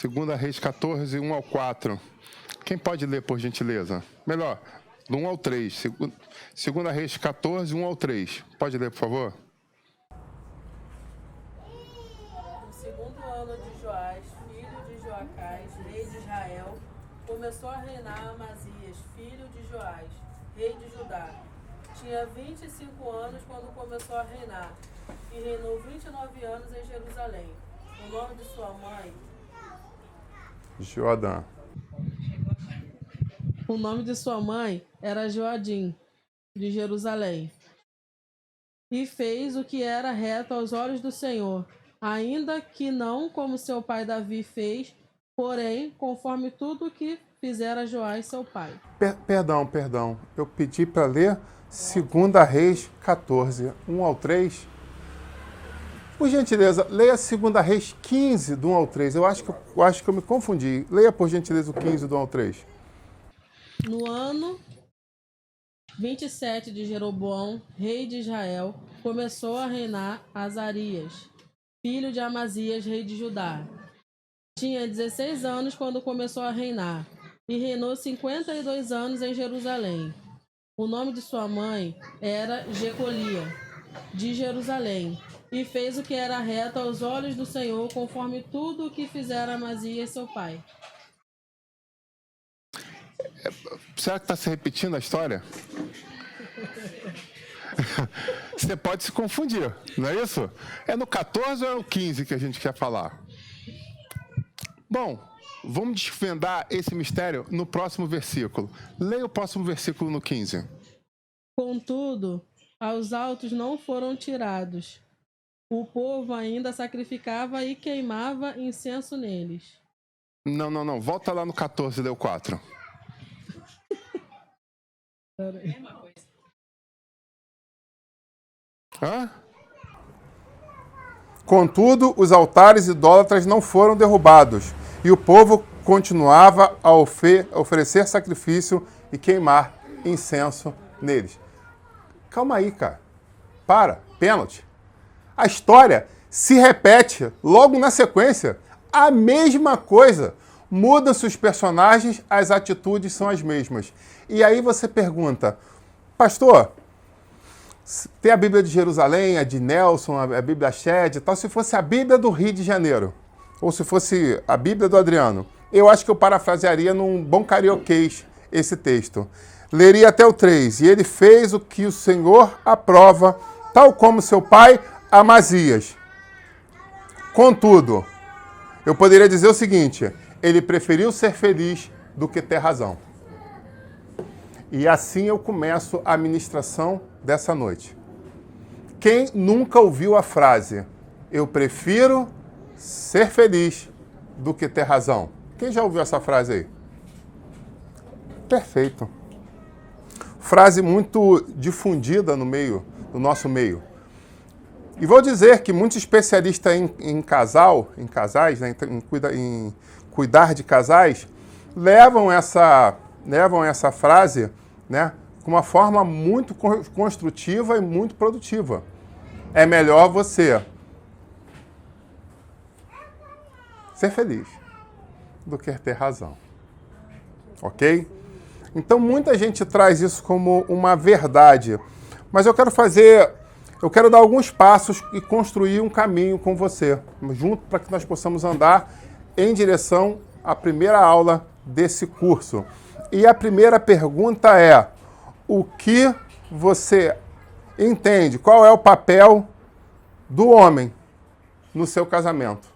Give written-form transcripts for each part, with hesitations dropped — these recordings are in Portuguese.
Segunda Reis 14, 1 ao 4. Quem pode ler, por gentileza? Melhor, do 1 ao 3. Segunda Reis 14, 1 ao 3. Pode ler, por favor? No segundo ano de Joás, filho de Joacás, rei de Israel, começou a reinar Amazias, filho de Joás, rei de Judá. Tinha 25 anos quando começou a reinar, e reinou 29 anos em Jerusalém. O nome de sua mãe... Joadã. O nome de sua mãe era Joadim, de Jerusalém. E fez o que era reto aos olhos do Senhor, ainda que não como seu pai Davi fez, porém, conforme tudo o que fizera Joás, seu pai. Perdão. Eu pedi para ler 2 Reis 14, 1 ao 3. Por gentileza, leia 2 Reis 15, do 1 ao 3. Eu acho que eu me confundi. Leia, por gentileza, o 15, do 1 ao 3. No ano 27 de Jeroboão, rei de Israel, começou a reinar Azarias, filho de Amazias, rei de Judá. Tinha 16 anos quando começou a reinar, e reinou 52 anos em Jerusalém. O nome de sua mãe era Jecolia, de Jerusalém, e fez o que era reto aos olhos do Senhor, conforme tudo o que fizera Amazias, seu pai. Será que está se repetindo a história? Você pode se confundir, não é isso? É no 14 ou é no 15 que a gente quer falar? Bom, vamos desvendar esse mistério no próximo versículo. Leia o próximo versículo no 15. Contudo, aos altos não foram tirados. O povo ainda sacrificava e queimava incenso neles. Não. Volta lá no 14 e lê o 4. Hã? Contudo, os altares idólatras não foram derrubados, e o povo continuava a oferecer sacrifício e queimar incenso neles. Calma aí, cara. Pênalti. A história se repete logo na sequência. A mesma coisa. Mudam-se os personagens, as atitudes são as mesmas. E aí você pergunta, pastor, tem a Bíblia de Jerusalém, a de Nelson, a Bíblia Shed e tal. Se fosse a Bíblia do Rio de Janeiro, ou se fosse a Bíblia do Adriano, eu acho que eu parafrasearia num bom carioquês esse texto. Leria até o 3. E ele fez o que o Senhor aprova, tal como seu pai Amazias. Contudo, eu poderia dizer o seguinte, ele preferiu ser feliz do que ter razão. E assim eu começo a ministração dessa noite. Quem nunca ouviu a frase, eu prefiro ser feliz do que ter razão? Quem já ouviu essa frase aí? Perfeito. Frase muito difundida no nosso meio. E vou dizer que muitos especialistas em casais, né, em cuidar de casais, levam essa frase, né, com uma forma muito construtiva e muito produtiva. É melhor você ser feliz do que ter razão. Ok? Então, muita gente traz isso como uma verdade. Mas eu quero dar alguns passos e construir um caminho com você, junto, para que nós possamos andar em direção à primeira aula desse curso. E a primeira pergunta é, o que você entende? Qual é o papel do homem no seu casamento?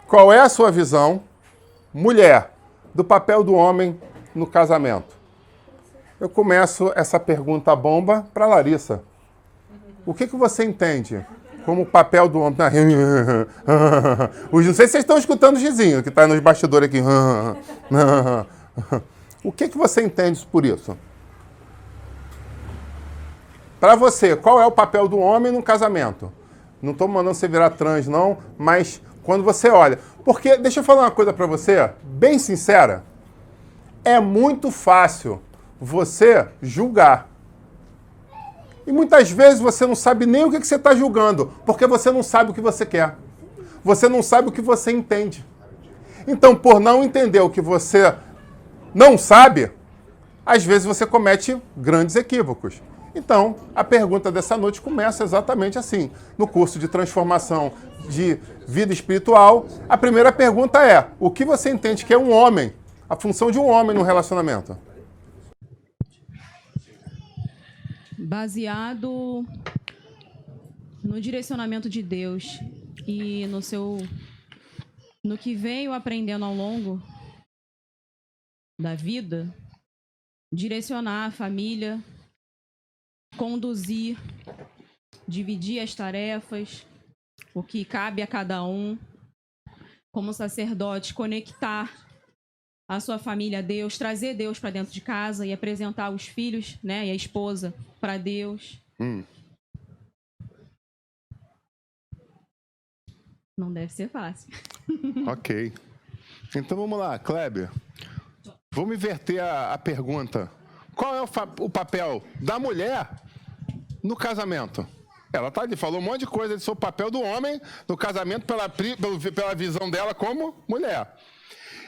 Qual é a sua visão, mulher, do papel do homem no casamento? Eu começo essa pergunta bomba para Larissa. O que você entende como o papel do homem? Não sei se vocês estão escutando o Gizinho, que está nos bastidores aqui. O que você entende por isso? Para você, qual é o papel do homem no casamento? Não estou mandando você virar trans, não, mas quando você olha... Porque, deixa eu falar uma coisa para você, bem sincera, é muito fácil você julgar. E muitas vezes você não sabe nem o que você está julgando, porque você não sabe o que você quer. você não sabe o que você entende. Então, por não entender o que você não sabe, às vezes você comete grandes equívocos. Então, a pergunta dessa noite começa exatamente assim. No curso de transformação de vida espiritual, a primeira pergunta é: o que você entende que é um homem? A função de um homem no relacionamento? Baseado no direcionamento de Deus e no que venho aprendendo ao longo da vida, direcionar a família, conduzir, dividir as tarefas, o que cabe a cada um, como sacerdote, conectar a sua família a Deus, trazer Deus para dentro de casa e apresentar os filhos, né, e a esposa para Deus. Não deve ser fácil. Ok. Então vamos lá, Kleber. Vamos inverter a pergunta. Qual é o papel da mulher no casamento? Ela falou um monte de coisa sobre o papel do homem no casamento pela visão dela como mulher.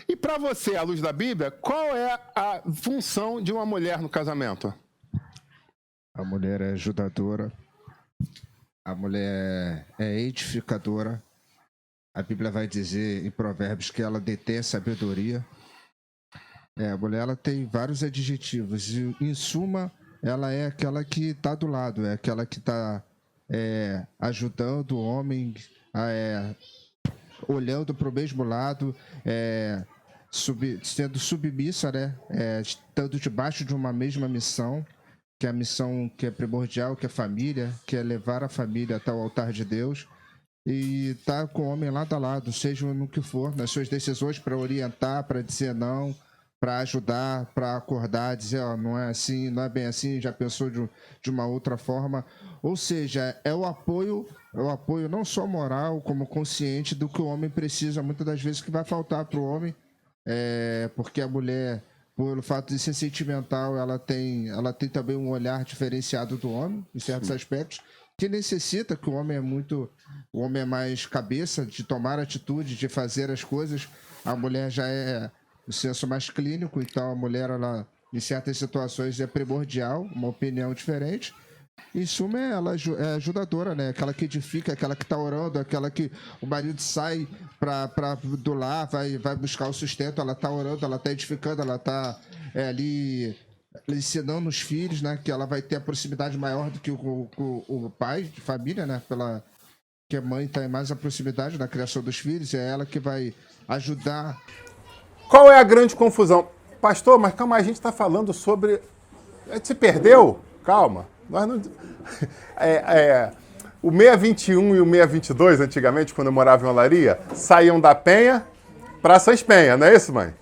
E para você, à luz da Bíblia, qual é a função de uma mulher no casamento? A mulher é ajudadora, a mulher é edificadora. A Bíblia vai dizer em Provérbios que ela detém a sabedoria. A mulher ela tem vários adjetivos e, em suma, ela é aquela que está do lado, é aquela que está ajudando o homem, olhando para o mesmo lado, sendo submissa, né? Estando debaixo de uma mesma missão, que é a missão que é primordial, que é a família, que é levar a família até o altar de Deus. E tá com o homem lado a lado, seja no que for, nas suas decisões, para orientar, para dizer não, para ajudar, para acordar, dizer, ó, não é assim, não é bem assim, já pensou de uma outra forma. Ou seja, é o apoio não só moral, como consciente do que o homem precisa, muitas das vezes que vai faltar para o homem, porque a mulher, pelo fato de ser sentimental, ela tem também um olhar diferenciado do homem, em certos aspectos, que necessita, que o homem é mais cabeça de tomar atitude, de fazer as coisas. A mulher já é o senso mais clínico, então a mulher, ela, em certas situações, é primordial, uma opinião diferente. Em suma, ela é ajudadora, né? Aquela que edifica, aquela que está orando, aquela que o marido sai do lar, vai buscar o sustento, ela está orando, ela está edificando, ela está ali ensinando os filhos, né? Que ela vai ter a proximidade maior do que o pai de família, né? Que a mãe está em mais a proximidade na criação dos filhos, é ela que vai ajudar. Qual é a grande confusão? Pastor, mas calma, a gente está falando sobre... Você perdeu? Calma. Nós não... O 621 e o 622, antigamente, quando eu morava em Olaria, saíam da Penha para Sãs Penha, não é isso, mãe?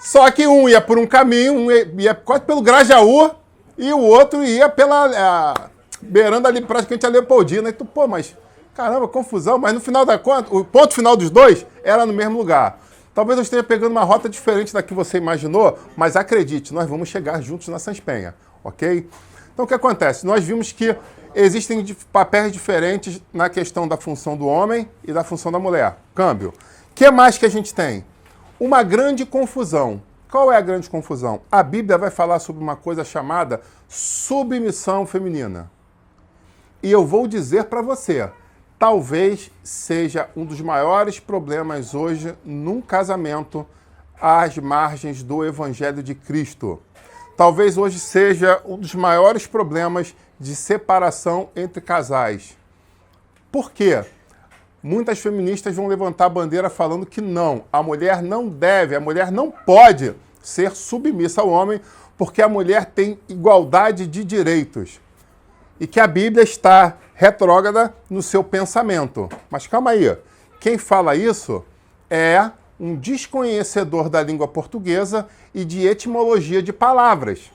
Só que um ia por um caminho, um ia quase pelo Grajaú, e o outro ia beirando ali praticamente a Leopoldina. E tu, mas caramba, confusão. Mas no final da conta, o ponto final dos dois era no mesmo lugar. Talvez eu esteja pegando uma rota diferente da que você imaginou, mas acredite, nós vamos chegar juntos na Sãs Penha, ok? Então o que acontece? Nós vimos que existem papéis diferentes na questão da função do homem e da função da mulher. Câmbio. O que mais que a gente tem? Uma grande confusão. Qual é a grande confusão? A Bíblia vai falar sobre uma coisa chamada submissão feminina. E eu vou dizer para você, talvez seja um dos maiores problemas hoje num casamento às margens do Evangelho de Cristo. Talvez hoje seja um dos maiores problemas de separação entre casais. Por quê? Muitas feministas vão levantar a bandeira falando que não, a mulher não pode ser submissa ao homem, porque a mulher tem igualdade de direitos. E que a Bíblia está retrógrada no seu pensamento. Mas calma aí, quem fala isso é um desconhecedor da língua portuguesa e de etimologia de palavras.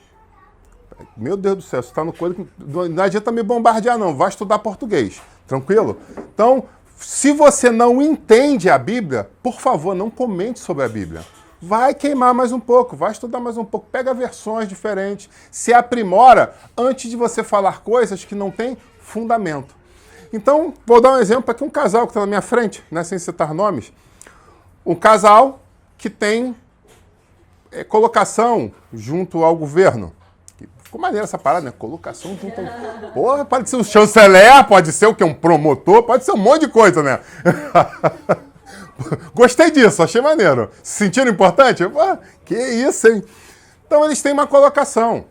Meu Deus do céu, você está no coisa que não adianta me bombardear não, vai estudar português, tranquilo? Então, se você não entende a Bíblia, por favor, não comente sobre a Bíblia. Vai queimar mais um pouco, vai estudar mais um pouco, pega versões diferentes, se aprimora antes de você falar coisas que não têm fundamento. Então, vou dar um exemplo aqui, um casal que está na minha frente, né, sem citar nomes. Um casal que tem colocação junto ao governo. Ficou maneira essa parada, né? Colocação junto ao... Porra, pode ser um chanceler, pode ser o quê? Um promotor, pode ser um monte de coisa, né? Gostei disso, achei maneiro. Se sentiram importante? Que isso, hein? Então, eles têm uma colocação.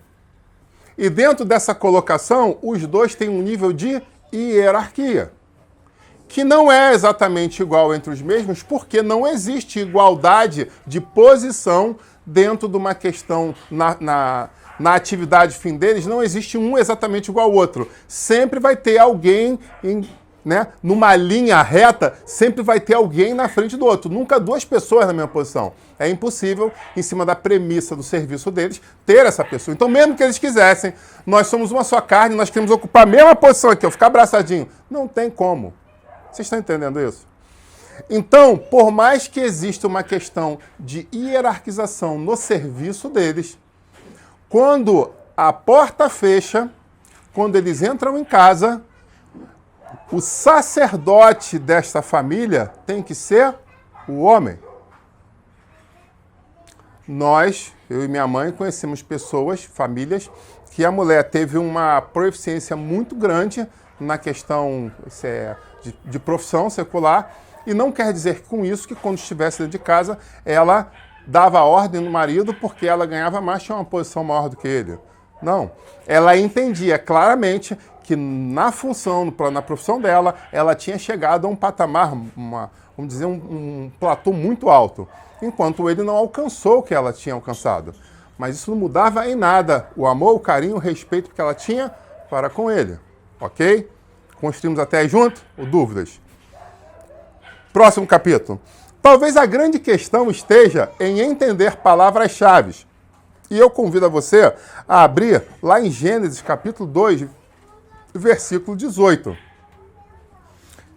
E dentro dessa colocação, os dois têm um nível de hierarquia, que não é exatamente igual entre os mesmos, porque não existe igualdade de posição dentro de uma questão na atividade fim deles, não existe um exatamente igual ao outro. Sempre vai ter alguém numa linha reta, sempre vai ter alguém na frente do outro. Nunca duas pessoas na mesma posição. É impossível, em cima da premissa do serviço deles, ter essa pessoa. Então, mesmo que eles quisessem, nós somos uma só carne, nós queremos ocupar a mesma posição aqui, ficar abraçadinho. Não tem como. Vocês estão entendendo isso? Então, por mais que exista uma questão de hierarquização no serviço deles, quando a porta fecha, quando eles entram em casa, o sacerdote desta família tem que ser o homem. Nós, eu e minha mãe, conhecemos pessoas, famílias, que a mulher teve uma proficiência muito grande na questão de profissão secular, e não quer dizer com isso que quando estivesse dentro de casa, ela dava ordem no marido porque ela ganhava mais, tinha uma posição maior do que ele. Não. Ela entendia claramente que na função, na profissão dela, ela tinha chegado a um patamar, vamos dizer, um platô muito alto, enquanto ele não alcançou o que ela tinha alcançado. Mas isso não mudava em nada o amor, o carinho, o respeito que ela tinha para com ele. Ok? Construímos até aí junto? Ou dúvidas? Próximo capítulo. Talvez a grande questão esteja em entender palavras-chave. E eu convido a você a abrir lá em Gênesis, capítulo 2, versículo 18.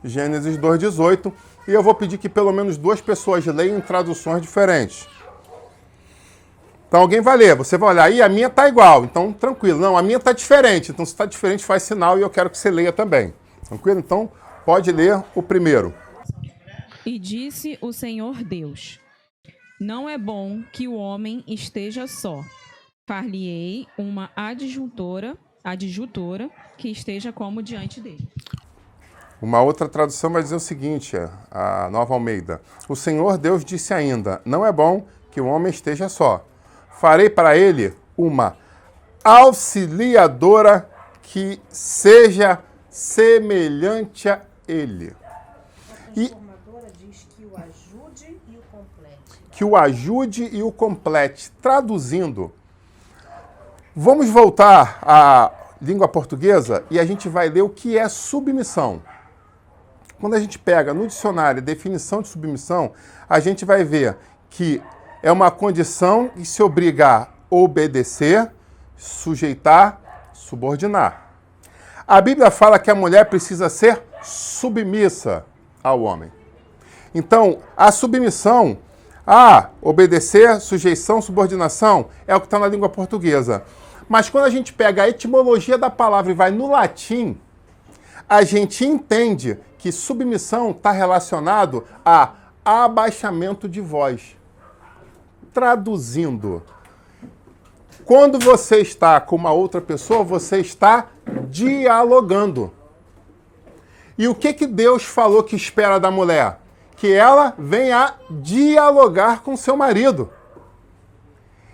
Gênesis 2, 18. E eu vou pedir que pelo menos duas pessoas leiam em traduções diferentes. Então alguém vai ler, você vai olhar, e a minha está igual, então tranquilo. Não, a minha está diferente, então se está diferente faz sinal e eu quero que você leia também. Tranquilo? Então pode ler o primeiro. E disse o Senhor Deus: não é bom que o homem esteja só. Far-lhe-ei uma adjutora que esteja como diante dele. Uma outra tradução vai dizer o seguinte, a Nova Almeida. O Senhor Deus disse ainda, não é bom que o homem esteja só. Farei para ele uma auxiliadora que seja semelhante a ele. E diz que o ajude e o complete. Que o ajude e o complete. Traduzindo, vamos voltar à língua portuguesa e a gente vai ler o que é submissão. Quando a gente pega no dicionário a definição de submissão, a gente vai ver que é uma condição que se obriga a obedecer, sujeitar, subordinar. A Bíblia fala que a mulher precisa ser submissa ao homem. Então, a submissão, obedecer, sujeição, subordinação, é o que está na língua portuguesa. Mas quando a gente pega a etimologia da palavra e vai no latim, a gente entende que submissão está relacionado a abaixamento de voz. Traduzindo, quando você está com uma outra pessoa, você está dialogando. E o que Deus falou que espera da mulher? Que ela venha dialogar com seu marido.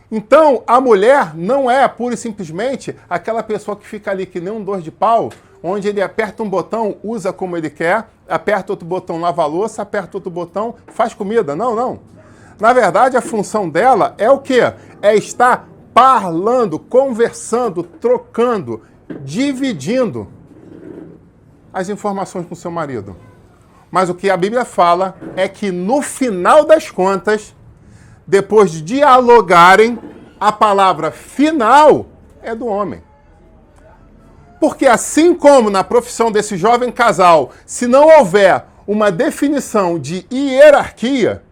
Então, a mulher não é, pura e simplesmente, aquela pessoa que fica ali que nem um dor de pau, onde ele aperta um botão, usa como ele quer, aperta outro botão, lava a louça, aperta outro botão, faz comida. Não, não. Na verdade, a função dela é o quê? É estar falando, conversando, trocando, dividindo as informações com seu marido. Mas o que a Bíblia fala é que no final das contas, depois de dialogarem, a palavra final é do homem. Porque assim como na profissão desse jovem casal, se não houver uma definição de hierarquia,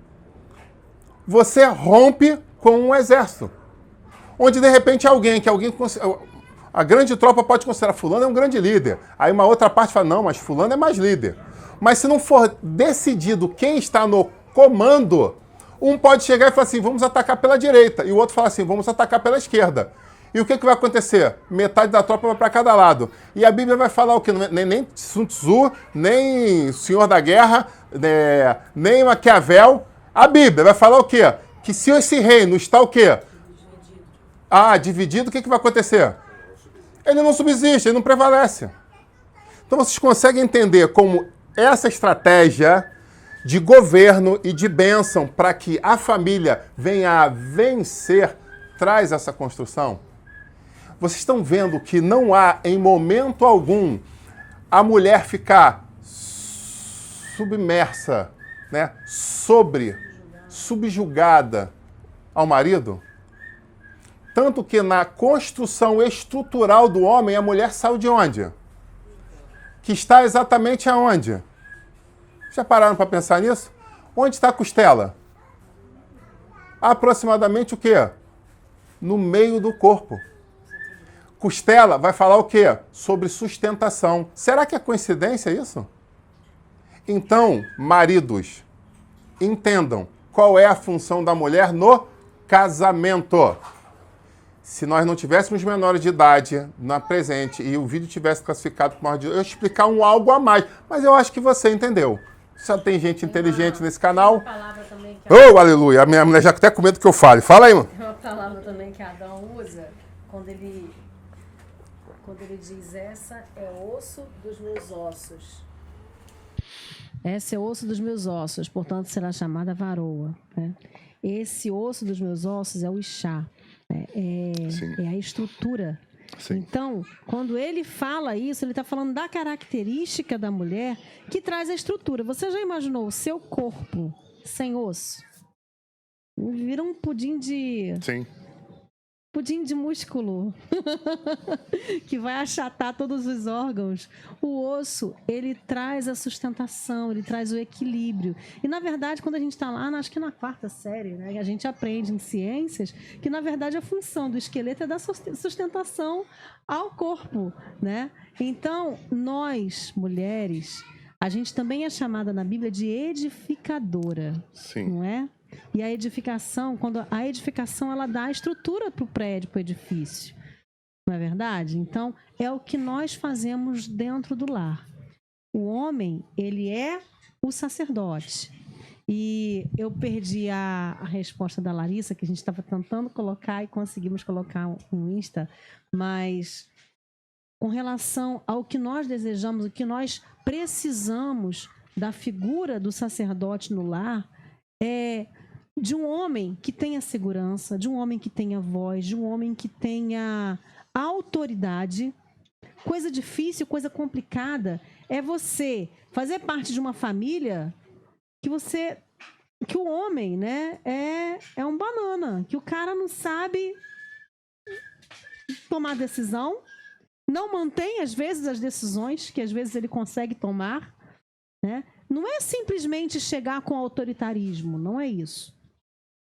você rompe com um exército. Onde de repente alguém A grande tropa pode considerar fulano é um grande líder. Aí uma outra parte fala, não, mas fulano é mais líder. Mas se não for decidido quem está no comando, um pode chegar e falar assim, vamos atacar pela direita. E o outro fala assim, vamos atacar pela esquerda. E o que vai acontecer? Metade da tropa vai para cada lado. E a Bíblia vai falar o quê? Nem Sun Tzu, nem Senhor da Guerra, nem Maquiavel. A Bíblia vai falar o quê? Que se esse reino está o quê? Dividido, o que vai acontecer? Ele não subsiste, ele não prevalece. Então vocês conseguem entender como essa estratégia de governo e de bênção para que a família venha a vencer traz essa construção? Vocês estão vendo que não há, em momento algum, a mulher ficar submersa, né? Subjugada ao marido? Tanto que na construção estrutural do homem, a mulher saiu de onde? Que está exatamente aonde? Já pararam para pensar nisso? Onde está a costela? Aproximadamente o quê? No meio do corpo. Costela vai falar o quê? Sobre sustentação. Será que é coincidência isso? Então, maridos, entendam qual é a função da mulher no casamento. Se nós não tivéssemos menores de idade na presente e o vídeo tivesse classificado como maior de idade, eu ia explicar algo a mais. Mas eu acho que você entendeu. Só tem gente inteligente nesse canal. Aleluia! A minha mulher já até com medo que eu fale. Fala aí, mano. Tem uma palavra também que Adão usa quando ele diz, essa é osso dos meus ossos. Esse é osso dos meus ossos, portanto será chamada varoa. Né? Esse osso dos meus ossos é o Ixá, né? É a estrutura. Sim. Então, quando ele fala isso, ele está falando da característica da mulher que traz a estrutura. Você já imaginou o seu corpo sem osso? Vira um pudim de... Sim. Pudim de músculo que vai achatar todos os órgãos. O osso, ele traz a sustentação, ele traz o equilíbrio. E, na verdade, quando a gente está lá, acho que na 4ª série, né, a gente aprende em ciências que, na verdade, a função do esqueleto é dar sustentação ao corpo, né? Então, nós, mulheres, a gente também é chamada na Bíblia de edificadora. Sim. Não é? E a edificação, quando a edificação ela dá a estrutura para o prédio, para o edifício. Não é verdade? Então, é o que nós fazemos dentro do lar. O homem, ele é o sacerdote. E eu perdi a resposta da Larissa, que a gente estava tentando colocar e conseguimos colocar um Insta, mas com relação ao que nós desejamos, o que nós precisamos da figura do sacerdote no lar, é de um homem que tenha segurança, de um homem que tenha voz, de um homem que tenha autoridade. Coisa difícil, coisa complicada é você fazer parte de uma família que o homem, né, é um banana, que o cara não sabe tomar decisão, não mantém às vezes as decisões que às vezes ele consegue tomar, né? Não é simplesmente chegar com autoritarismo, não é isso.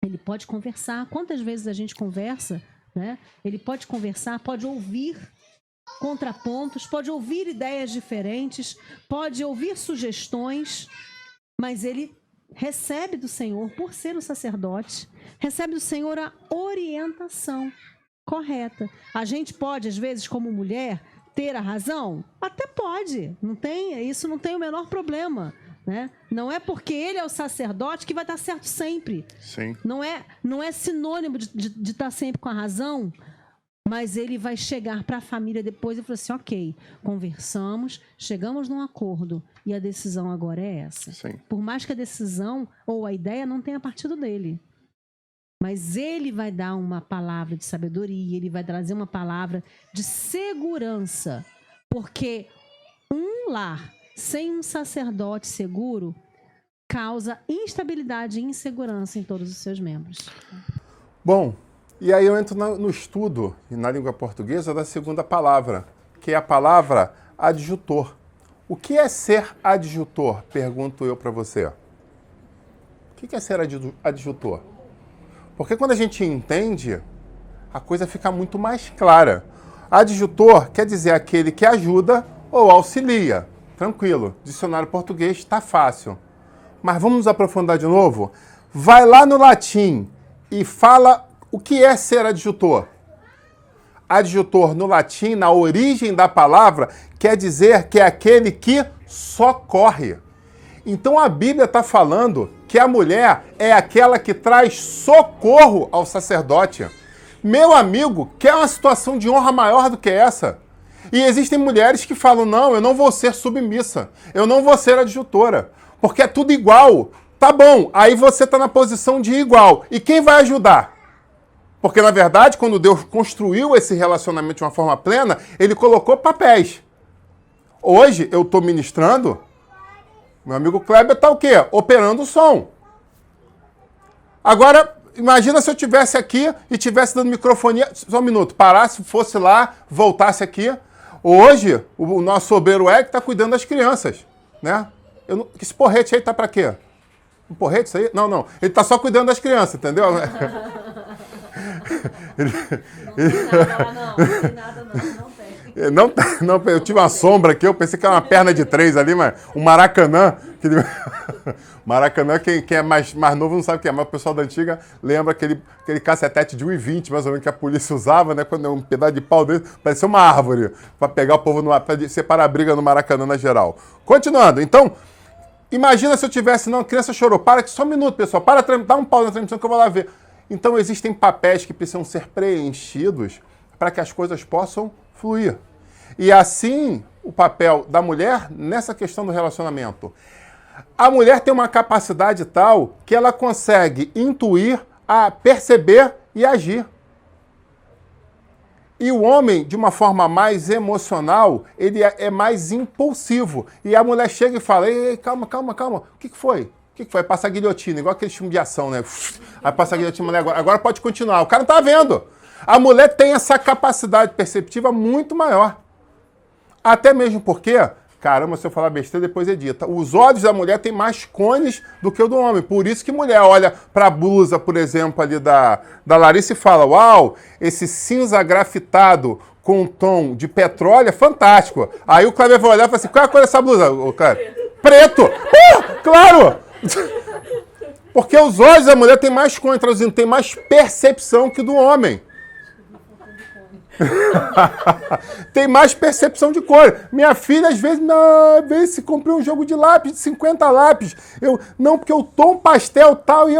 Ele pode conversar. Quantas vezes a gente conversa, né? Ele pode conversar, pode ouvir contrapontos, pode ouvir ideias diferentes, pode ouvir sugestões, mas ele recebe do Senhor, por ser o sacerdote, recebe do Senhor a orientação correta. A gente pode, às vezes, como mulher, ter a razão? Até pode. Isso não tem o menor problema. Né? Não é porque ele é o sacerdote que vai estar certo sempre. Sim. Não é sinônimo de estar sempre com a razão, mas ele vai chegar para a família depois e falar assim, ok, conversamos, chegamos num acordo e a decisão agora é essa. Sim. Por mais que a decisão ou a ideia não tenha partido dele. Mas ele vai dar uma palavra de sabedoria, ele vai trazer uma palavra de segurança. Porque um lar sem um sacerdote seguro causa instabilidade e insegurança em todos os seus membros. Bom, e aí eu entro no estudo, na língua portuguesa, da segunda palavra, que é a palavra adjutor. O que é ser adjutor? Pergunto eu para você. O que é ser adjutor? Porque quando a gente entende, a coisa fica muito mais clara. Adjutor quer dizer aquele que ajuda ou auxilia. Tranquilo, dicionário português está fácil. Mas vamos nos aprofundar de novo? Vai lá no latim e fala o que é ser adjutor. Adjutor no latim, na origem da palavra, quer dizer que é aquele que socorre. Então a Bíblia está falando que a mulher é aquela que traz socorro ao sacerdote. Meu amigo, quer uma situação de honra maior do que essa? E existem mulheres que falam, não, eu não vou ser submissa, eu não vou ser adjutora, porque é tudo igual. Tá bom, aí você está na posição de igual. E quem vai ajudar? Porque, na verdade, quando Deus construiu esse relacionamento de uma forma plena, ele colocou papéis. Hoje, eu estou ministrando, meu amigo Kleber está o quê? Operando o som. Agora, imagina se eu estivesse aqui e estivesse dando microfonia, só um minuto, parasse, fosse lá, voltasse aqui. Hoje, o nosso obreiro Eric está cuidando das crianças, né? Esse porrete aí tá para quê? Um porrete isso aí? Não, não. Ele está só cuidando das crianças, entendeu? Não tem nada não tem. Não, eu tive uma sombra aqui, eu pensei que era uma perna de 3 ali, mas um Maracanã. Maracanã, quem é mais novo não sabe o que é, mas o pessoal da antiga lembra aquele cacetete de 1,20, mais ou menos, que a polícia usava, né? Quando é um pedaço de pau dele, parecia uma árvore, para pegar o povo, para separar a briga no Maracanã na geral. Continuando, então, imagina se eu tivesse, não, a criança chorou, para aqui só um minuto, pessoal, dá um pau na transmissão que eu vou lá ver. Então, existem papéis que precisam ser preenchidos para que as coisas possam fluir. E assim, o papel da mulher nessa questão do relacionamento. A mulher tem uma capacidade tal que ela consegue intuir, perceber e agir. E o homem, de uma forma mais emocional, ele é mais impulsivo. E a mulher chega e fala, ei, calma, o que foi? O que foi? Passa a guilhotina, igual aquele filme de ação, né? Aí passa a guilhotina, mulher, agora pode continuar. O cara não tá vendo. A mulher tem essa capacidade perceptiva muito maior. Até mesmo porque, caramba, se eu falar besteira, depois edita. Os olhos da mulher têm mais cones do que o do homem. Por isso que mulher olha para a blusa, por exemplo, ali da Larissa e fala, uau, esse cinza grafitado com um tom de petróleo é fantástico. Aí o Kleber vai olhar e fala assim, qual é a cor dessa blusa? O cara, preto! Claro! Porque os olhos da mulher têm mais cones, traduzindo, tem mais percepção que o do homem. Tem mais percepção de cor. Minha filha, às vezes, se comprei um jogo de lápis, de 50 lápis. Não, porque o tom pastel tal, e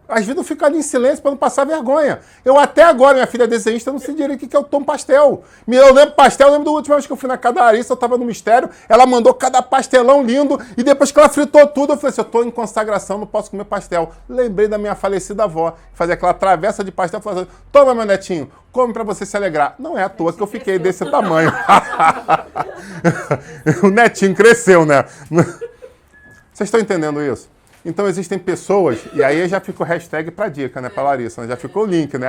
às vezes eu fico ali em silêncio para não passar vergonha. Até agora, minha filha desenhista, não sei direito o que é o tom pastel. Eu lembro pastel, eu lembro da última vez que eu fui na casa da Larissa, eu estava no mistério, ela mandou cada pastelão lindo, e depois que ela fritou tudo, eu falei assim, eu estou em consagração, não posso comer pastel. Lembrei da minha falecida avó, fazia aquela travessa de pastel, falando, toma, meu netinho, come para você se alegrar. Não é à toa que eu fiquei desse tamanho. O netinho cresceu, né? Vocês estão entendendo isso? Então existem pessoas, e aí já ficou hashtag pra dica, né, pra Larissa, né? Já ficou o link, né?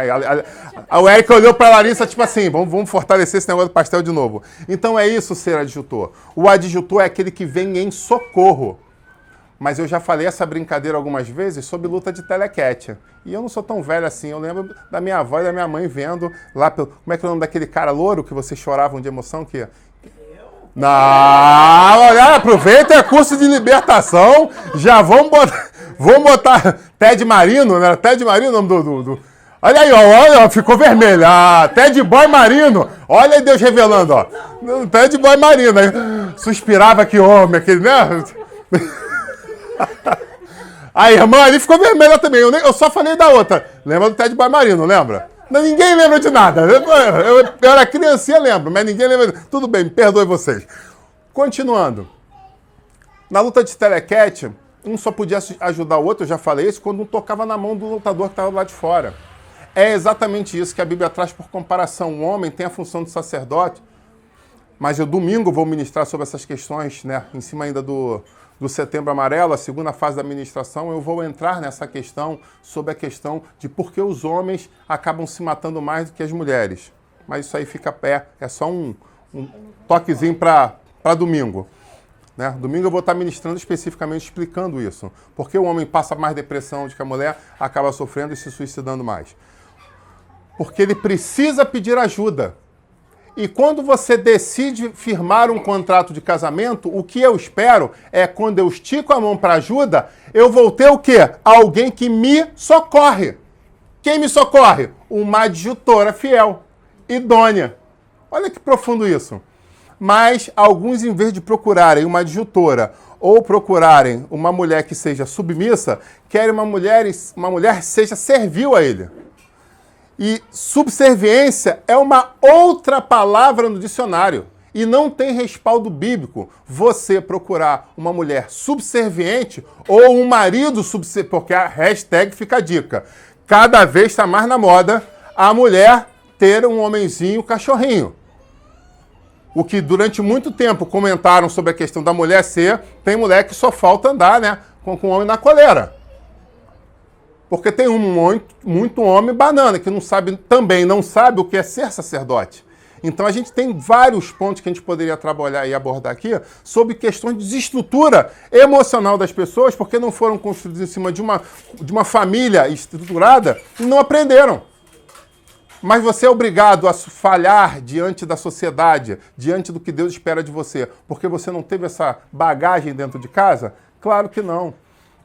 O Eric olhou pra Larissa, tipo assim, vamos fortalecer esse negócio do pastel de novo. Então é isso ser adjutor. O adjutor é aquele que vem em socorro. Mas eu já falei essa brincadeira algumas vezes sobre luta de telequete. E eu não sou tão velho assim, eu lembro da minha avó e da minha mãe vendo lá, como é que é o nome daquele cara louro que vocês choravam de emoção, que... Não, olha, aproveita, é curso de libertação, já vamos botar Ted Marino, né? Ted Marino, o nome do... Olha aí, olha, ficou vermelho. Ted Boy Marino. Olha aí Deus revelando, ó. Ted Boy Marino. Aí, suspirava que homem, aquele, né? A irmã ali ficou vermelha também. Eu só falei da outra. Lembra do Ted Boy Marino, lembra? Ninguém lembra de nada. Eu era criancinha, lembro, mas ninguém lembra. Tudo bem, me perdoe vocês. Continuando. Na luta de telequete, um só podia ajudar o outro, eu já falei isso, quando um tocava na mão do lutador que estava lá de fora. É exatamente isso que a Bíblia traz por comparação. O homem tem a função de sacerdote, mas eu domingo vou ministrar sobre essas questões, né? Em cima ainda do Setembro Amarelo, a segunda fase da ministração, eu vou entrar nessa questão, sobre a questão de por que os homens acabam se matando mais do que as mulheres. Mas isso aí fica pé, é só um toquezinho para domingo. Né? Domingo eu vou estar ministrando especificamente explicando isso. Por que o homem passa mais depressão do que a mulher, acaba sofrendo e se suicidando mais. Porque ele precisa pedir ajuda. E quando você decide firmar um contrato de casamento, o que eu espero é, quando eu estico a mão para ajuda, eu vou ter o quê? Alguém que me socorre. Quem me socorre? Uma adjutora fiel, idônea. Olha que profundo isso. Mas alguns, em vez de procurarem uma adjutora ou procurarem uma mulher que seja submissa, querem uma mulher que seja servil a ele. E subserviência é uma outra palavra no dicionário. E não tem respaldo bíblico você procurar uma mulher subserviente ou um marido subserviente, porque a hashtag fica a dica. Cada vez está mais na moda a mulher ter um homenzinho cachorrinho. O que durante muito tempo comentaram sobre a questão da mulher ser, tem mulher que só falta andar, né, com o homem na coleira. Porque tem muito homem banana, que também não sabe o que é ser sacerdote. Então a gente tem vários pontos que a gente poderia trabalhar e abordar aqui sobre questões de desestrutura emocional das pessoas, porque não foram construídas em cima de uma família estruturada e não aprenderam. Mas você é obrigado a falhar diante da sociedade, diante do que Deus espera de você, porque você não teve essa bagagem dentro de casa? Claro que não.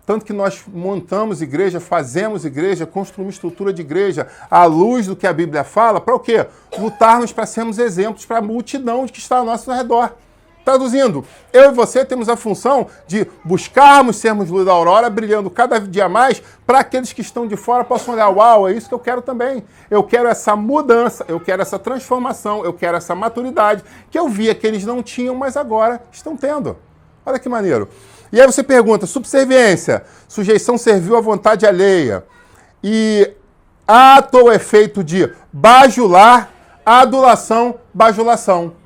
Tanto que nós montamos igreja, fazemos igreja, construímos estrutura de igreja à luz do que a Bíblia fala, para o quê? Lutarmos para sermos exemplos para a multidão que está ao nosso redor. Traduzindo, eu e você temos a função de buscarmos sermos luz da aurora, brilhando cada dia mais, para aqueles que estão de fora possam olhar, uau, é isso que eu quero também. Eu quero essa mudança, eu quero essa transformação, eu quero essa maturidade, que eu via que eles não tinham, mas agora estão tendo. Olha que maneiro. E aí você pergunta, subserviência, sujeição servil à vontade alheia. E ato ou efeito de bajular, adulação, bajulação.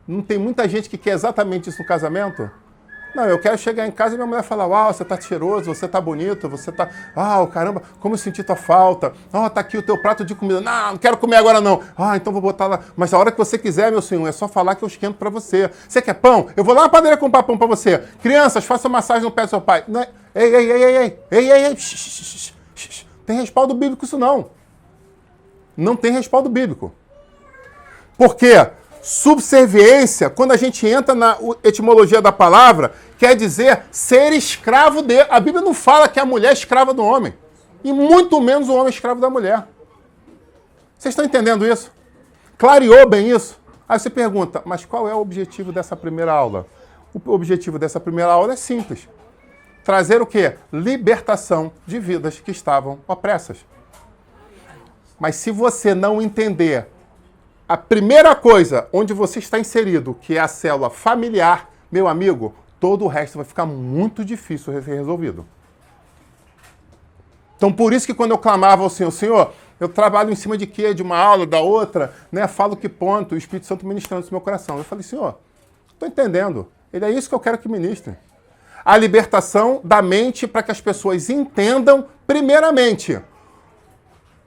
Não tem muita gente que quer exatamente isso no casamento? Não, eu quero chegar em casa e minha mulher falar, uau, você tá cheiroso, você tá bonito, você tá... Ah, caramba, como eu senti tua falta. Ah, tá aqui o teu prato de comida. Não quero comer agora não. Ah, então vou botar lá. Mas a hora que você quiser, meu senhor, é só falar que eu esquento pra você. Você quer pão? Eu vou lá na padaria comprar pão pra você. Crianças, faça massagem no pé do seu pai. Não é... Ei. Tem respaldo bíblico isso não. Não tem respaldo bíblico. Por quê? Subserviência, quando a gente entra na etimologia da palavra, quer dizer ser escravo de. A Bíblia não fala que a mulher é escrava do homem. E muito menos o homem é escravo da mulher. Vocês estão entendendo isso? Clareou bem isso? Aí você pergunta, mas qual é o objetivo dessa primeira aula? O objetivo dessa primeira aula é simples. Trazer o quê? Libertação de vidas que estavam opressas. Mas se você não entender a primeira coisa onde você está inserido, que é a célula familiar, meu amigo, todo o resto vai ficar muito difícil de ser resolvido. Então, por isso que quando eu clamava ao Senhor, Senhor, eu trabalho em cima de quê? De uma aula, da outra, né? Falo que ponto, o Espírito Santo ministrando no meu coração. Eu falei, Senhor, estou entendendo. Ele é isso que eu quero que ministre. A libertação da mente para que as pessoas entendam, primeiramente,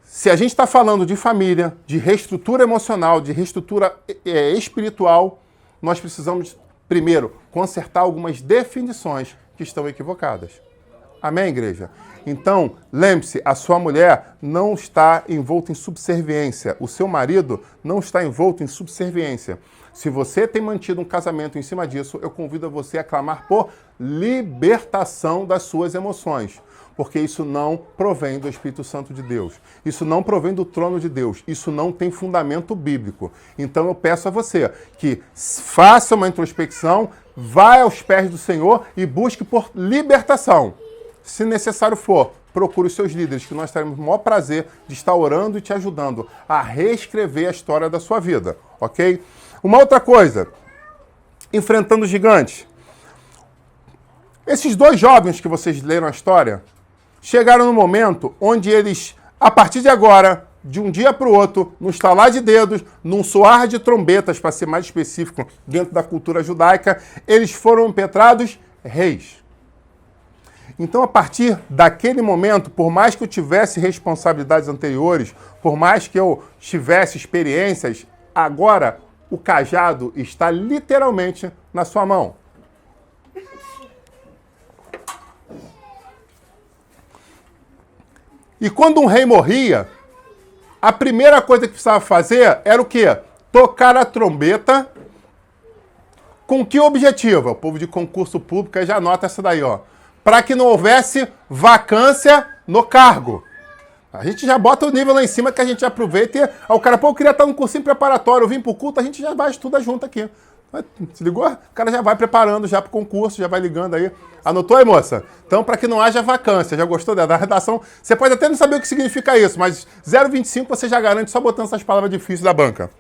se a gente está falando de família, de reestrutura emocional, de reestrutura espiritual, nós precisamos, primeiro, consertar algumas definições que estão equivocadas. Amém, igreja? Então, lembre-se, a sua mulher não está envolta em subserviência. O seu marido não está envolto em subserviência. Se você tem mantido um casamento em cima disso, eu convido você a clamar por libertação das suas emoções. Porque isso não provém do Espírito Santo de Deus. Isso não provém do trono de Deus. Isso não tem fundamento bíblico. Então eu peço a você que faça uma introspecção, vá aos pés do Senhor e busque por libertação. Se necessário for, procure os seus líderes, que nós teremos o maior prazer de estar orando e te ajudando a reescrever a história da sua vida, ok? Uma outra coisa, enfrentando gigantes. Esses dois jovens que vocês leram a história, chegaram no momento onde eles, a partir de agora, de um dia para o outro, num estalar de dedos, num soar de trombetas, para ser mais específico, dentro da cultura judaica, eles foram impetrados reis. Então, a partir daquele momento, por mais que eu tivesse responsabilidades anteriores, por mais que eu tivesse experiências, agora o cajado está literalmente na sua mão. E quando um rei morria, a primeira coisa que precisava fazer era o quê? tocar a trombeta. Com que objetivo? O povo de concurso público aí já anota essa daí, ó. Para que não houvesse vacância no cargo. A gente já bota o nível lá em cima que a gente aproveita e o cara, pô, eu queria estar num cursinho preparatório, eu vim pro culto, a gente já vai estudar junto aqui. Se ligou? O cara já vai preparando já pro concurso, já vai ligando aí. Anotou aí, moça? Então, para que não haja vacância, já gostou da redação? Você pode até não saber o que significa isso, mas 0,25 você já garante só botando essas palavras difíceis da banca.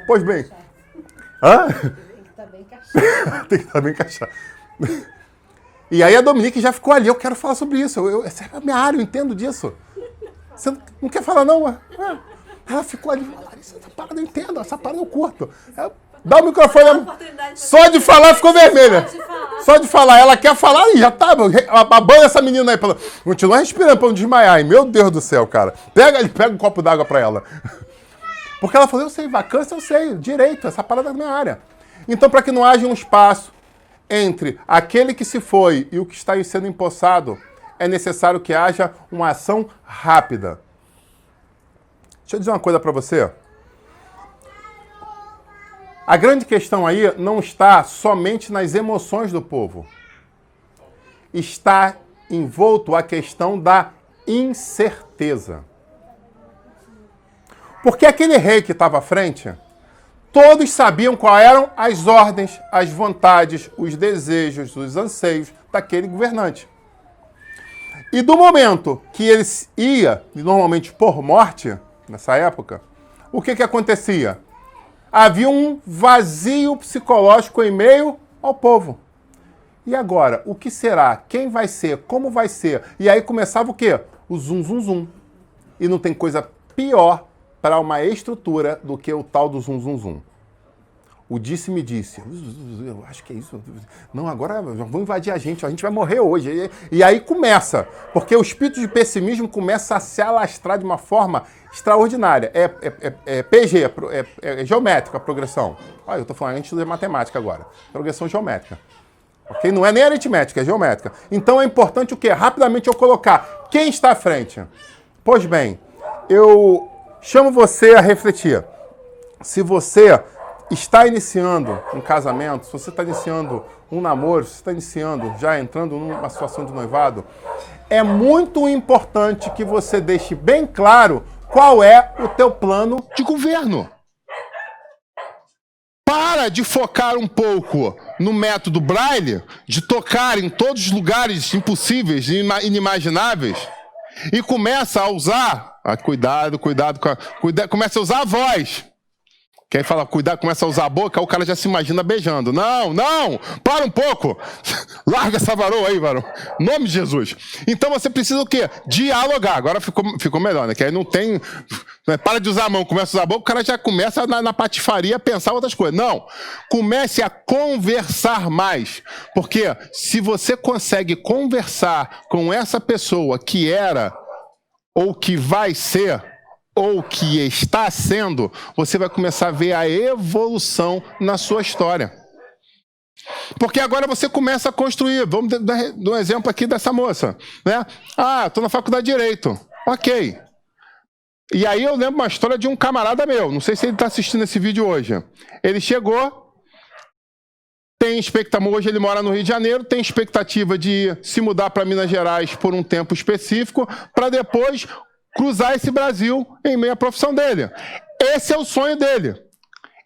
Pois bem. Hã? Tem que estar bem encaixado. Tem que estar bem encaixado. E aí a Dominique já ficou ali, eu quero falar sobre isso. Essa é a minha área, eu entendo disso. Você não quer falar, não? Ela ficou ali, essa parada eu entendo, essa parada eu curto. Dá o microfone. Só de falar ficou vermelha. Só de falar. Ela quer falar e já tá. Abanha essa menina aí. Continua respirando pra não desmaiar. Meu Deus do céu, cara. Pega um copo d'água pra ela. Porque ela falou, eu sei, vacância eu sei, direito, essa parada é da minha área. Então, para que não haja um espaço entre aquele que se foi e o que está sendo empossado, é necessário que haja uma ação rápida. Deixa eu dizer uma coisa para você. A grande questão aí não está somente nas emoções do povo. Está envolto a questão da incerteza. Porque aquele rei que estava à frente, todos sabiam quais eram as ordens, as vontades, os desejos, os anseios daquele governante. E do momento que ele ia, normalmente por morte, nessa época, o que acontecia? Havia um vazio psicológico em meio ao povo. E agora, o que será? Quem vai ser? Como vai ser? E aí começava o quê? O zum, zum, zum. E não tem coisa pior para uma estrutura do que o tal do zum, zum, zum. O disse-me disse. Eu acho que é isso. Não, agora vão invadir a gente vai morrer hoje. E aí começa, porque o espírito de pessimismo começa a se alastrar de uma forma extraordinária. É PG, é geométrica a progressão. Olha, eu estou falando, a gente usa matemática agora. Progressão geométrica. Okay? Não é nem aritmética, é geométrica. Então é importante o quê? Rapidamente eu colocar quem está à frente. Pois bem, eu chamo você a refletir. Se você está iniciando um casamento, se você está iniciando um namoro, se você está iniciando, já entrando numa situação de noivado, é muito importante que você deixe bem claro qual é o teu plano de governo. Para de focar um pouco no método Braille, de tocar em todos os lugares impossíveis e inimagináveis, e começa a usar, começa a usar a voz. Quem fala cuidado, começa a usar a boca, o cara já se imagina beijando. Não, para um pouco. Larga essa varoa aí, varão. Em nome de Jesus. Então você precisa o quê? Dialogar. Agora ficou melhor, né? Que aí não tem... Para de usar a mão, começa a usar a boca, o cara já começa na patifaria a pensar outras coisas. Não. Comece a conversar mais. Porque se você consegue conversar com essa pessoa que era ou que vai ser, ou que está sendo, você vai começar a ver a evolução na sua história. Porque agora você começa a construir. Vamos dar um exemplo aqui dessa moça, né? Estou na faculdade de Direito. Ok. E aí eu lembro uma história de um camarada meu, não sei se ele está assistindo esse vídeo hoje. Ele chegou, tem expectativa, hoje ele mora no Rio de Janeiro, tem expectativa de se mudar para Minas Gerais por um tempo específico, para depois cruzar esse Brasil em meio à profissão dele. Esse é o sonho dele.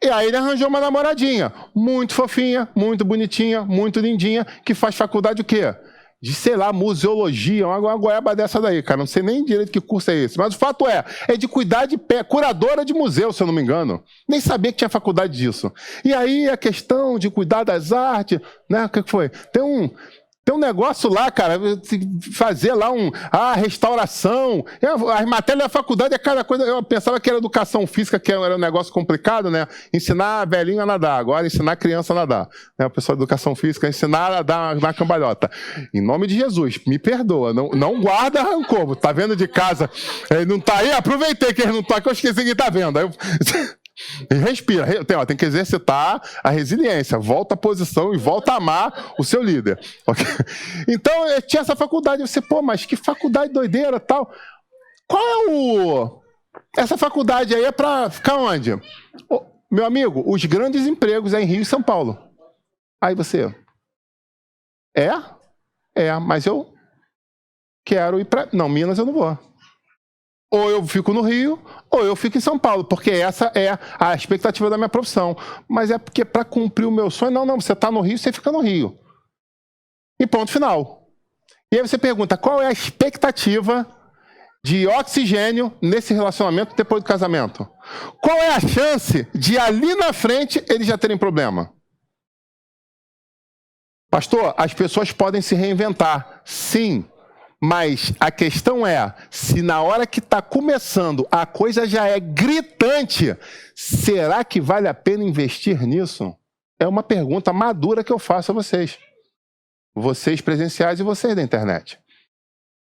E aí ele arranjou uma namoradinha, muito fofinha, muito bonitinha, muito lindinha, que faz faculdade o quê? De, sei lá, museologia, uma goiaba dessa daí, cara. Não sei nem direito que curso é esse. Mas o fato é de cuidar de pé, curadora de museu, se eu não me engano. Nem sabia que tinha faculdade disso. E aí a questão de cuidar das artes, né? O que foi? Tem um negócio lá, cara, fazer lá restauração. As matérias da faculdade é cada coisa. Eu pensava que era educação física, que era um negócio complicado, né? Ensinar velhinho a nadar, agora ensinar criança a nadar. Né? O pessoal de educação física, ensinar a dar na cambalhota. Em nome de Jesus, me perdoa, não guarda rancor. Tá vendo de casa? Ele não tá aí? Aproveitei que ele não tá, que eu esqueci que tá vendo. Aí respira, tem que exercitar a resiliência, volta à posição e volta a amar o seu líder. Okay? Então, eu tinha essa faculdade, você, mas que faculdade doideira tal. Qual é Essa faculdade aí é para ficar onde? Ô, meu amigo, os grandes empregos é em Rio e São Paulo. Aí você... mas eu quero ir para... Não, Minas eu não vou. Ou eu fico no Rio, ou eu fico em São Paulo, porque essa é a expectativa da minha profissão. Mas é porque para cumprir o meu sonho, não, você está no Rio, você fica no Rio. E ponto final. E aí você pergunta, qual é a expectativa de oxigênio nesse relacionamento depois do casamento? Qual é a chance de ali na frente eles já terem problema? Pastor, as pessoas podem se reinventar, sim. Mas a questão é, se na hora que está começando a coisa já é gritante, será que vale a pena investir nisso? É uma pergunta madura que eu faço a vocês. Vocês presenciais e vocês da internet.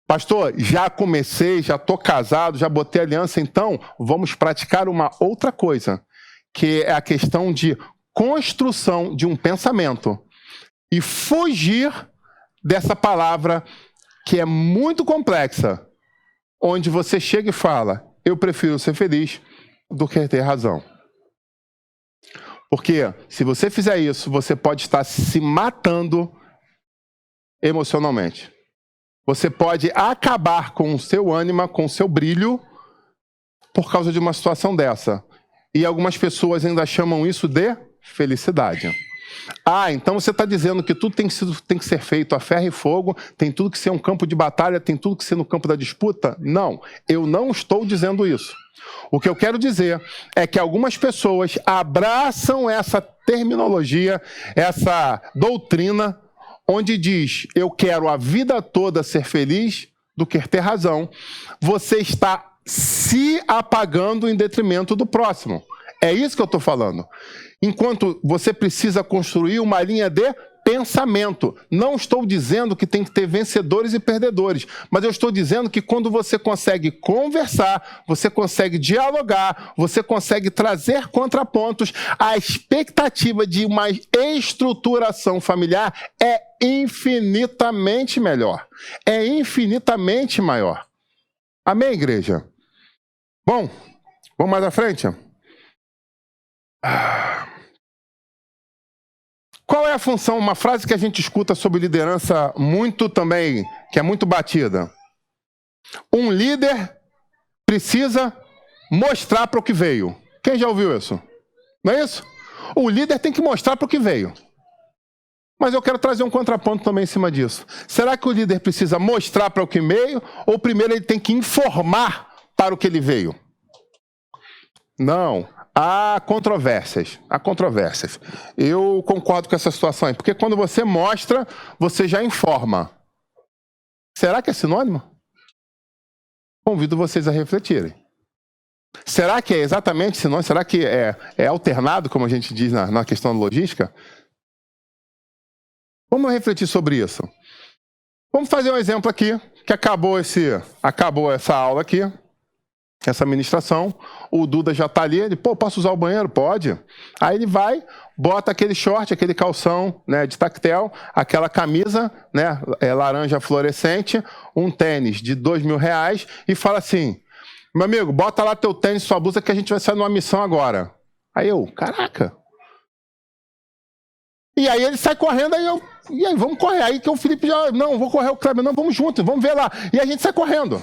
Pastor, já comecei, já estou casado, já botei aliança, então vamos praticar uma outra coisa, que é a questão de construção de um pensamento e fugir dessa palavra que é muito complexa, onde você chega e fala, eu prefiro ser feliz do que ter razão. Porque se você fizer isso, você pode estar se matando emocionalmente. Você pode acabar com o seu ânimo, com o seu brilho, por causa de uma situação dessa. E algumas pessoas ainda chamam isso de felicidade. Então você está dizendo que tudo tem que ser feito a ferro e fogo, tem tudo que ser um campo de batalha, tem tudo que ser no campo da disputa? Não, eu não estou dizendo isso. O que eu quero dizer é que algumas pessoas abraçam essa terminologia, essa doutrina, onde diz, eu quero a vida toda ser feliz do que ter razão. Você está se apagando em detrimento do próximo. É isso que eu estou falando. Enquanto você precisa construir uma linha de pensamento. Não estou dizendo que tem que ter vencedores e perdedores, mas eu estou dizendo que quando você consegue conversar, você consegue dialogar, você consegue trazer contrapontos, a expectativa de uma estruturação familiar é infinitamente melhor. É infinitamente maior. Amém, igreja? Bom, vamos mais à frente? Qual é a função, uma frase que a gente escuta sobre liderança muito também, que é muito batida? Um líder precisa mostrar para o que veio. Quem já ouviu isso? Não é isso? O líder tem que mostrar para o que veio. Mas eu quero trazer um contraponto também em cima disso. Será que o líder precisa mostrar para o que veio, ou primeiro ele tem que informar para o que ele veio? Não. Há controvérsias. Eu concordo com essa situação aí, porque quando você mostra, você já informa. Será que é sinônimo? Convido vocês a refletirem. Será que é exatamente sinônimo? Será que é alternado, como a gente diz na questão da logística? Vamos refletir sobre isso. Vamos fazer um exemplo aqui, que acabou essa aula aqui. Essa ministração, o Duda já está ali, ele, posso usar o banheiro? Pode. Aí ele vai, bota aquele short, aquele calção, né, de tactel, aquela camisa, né, laranja fluorescente, um tênis de R$2.000 e fala assim, meu amigo, bota lá teu tênis, sua blusa que a gente vai sair numa missão agora. Aí eu, caraca. E aí ele sai correndo, e aí vamos correr. Aí que o Felipe já, não, vou correr, o Kleber, não, vamos juntos, vamos ver lá. E a gente sai correndo.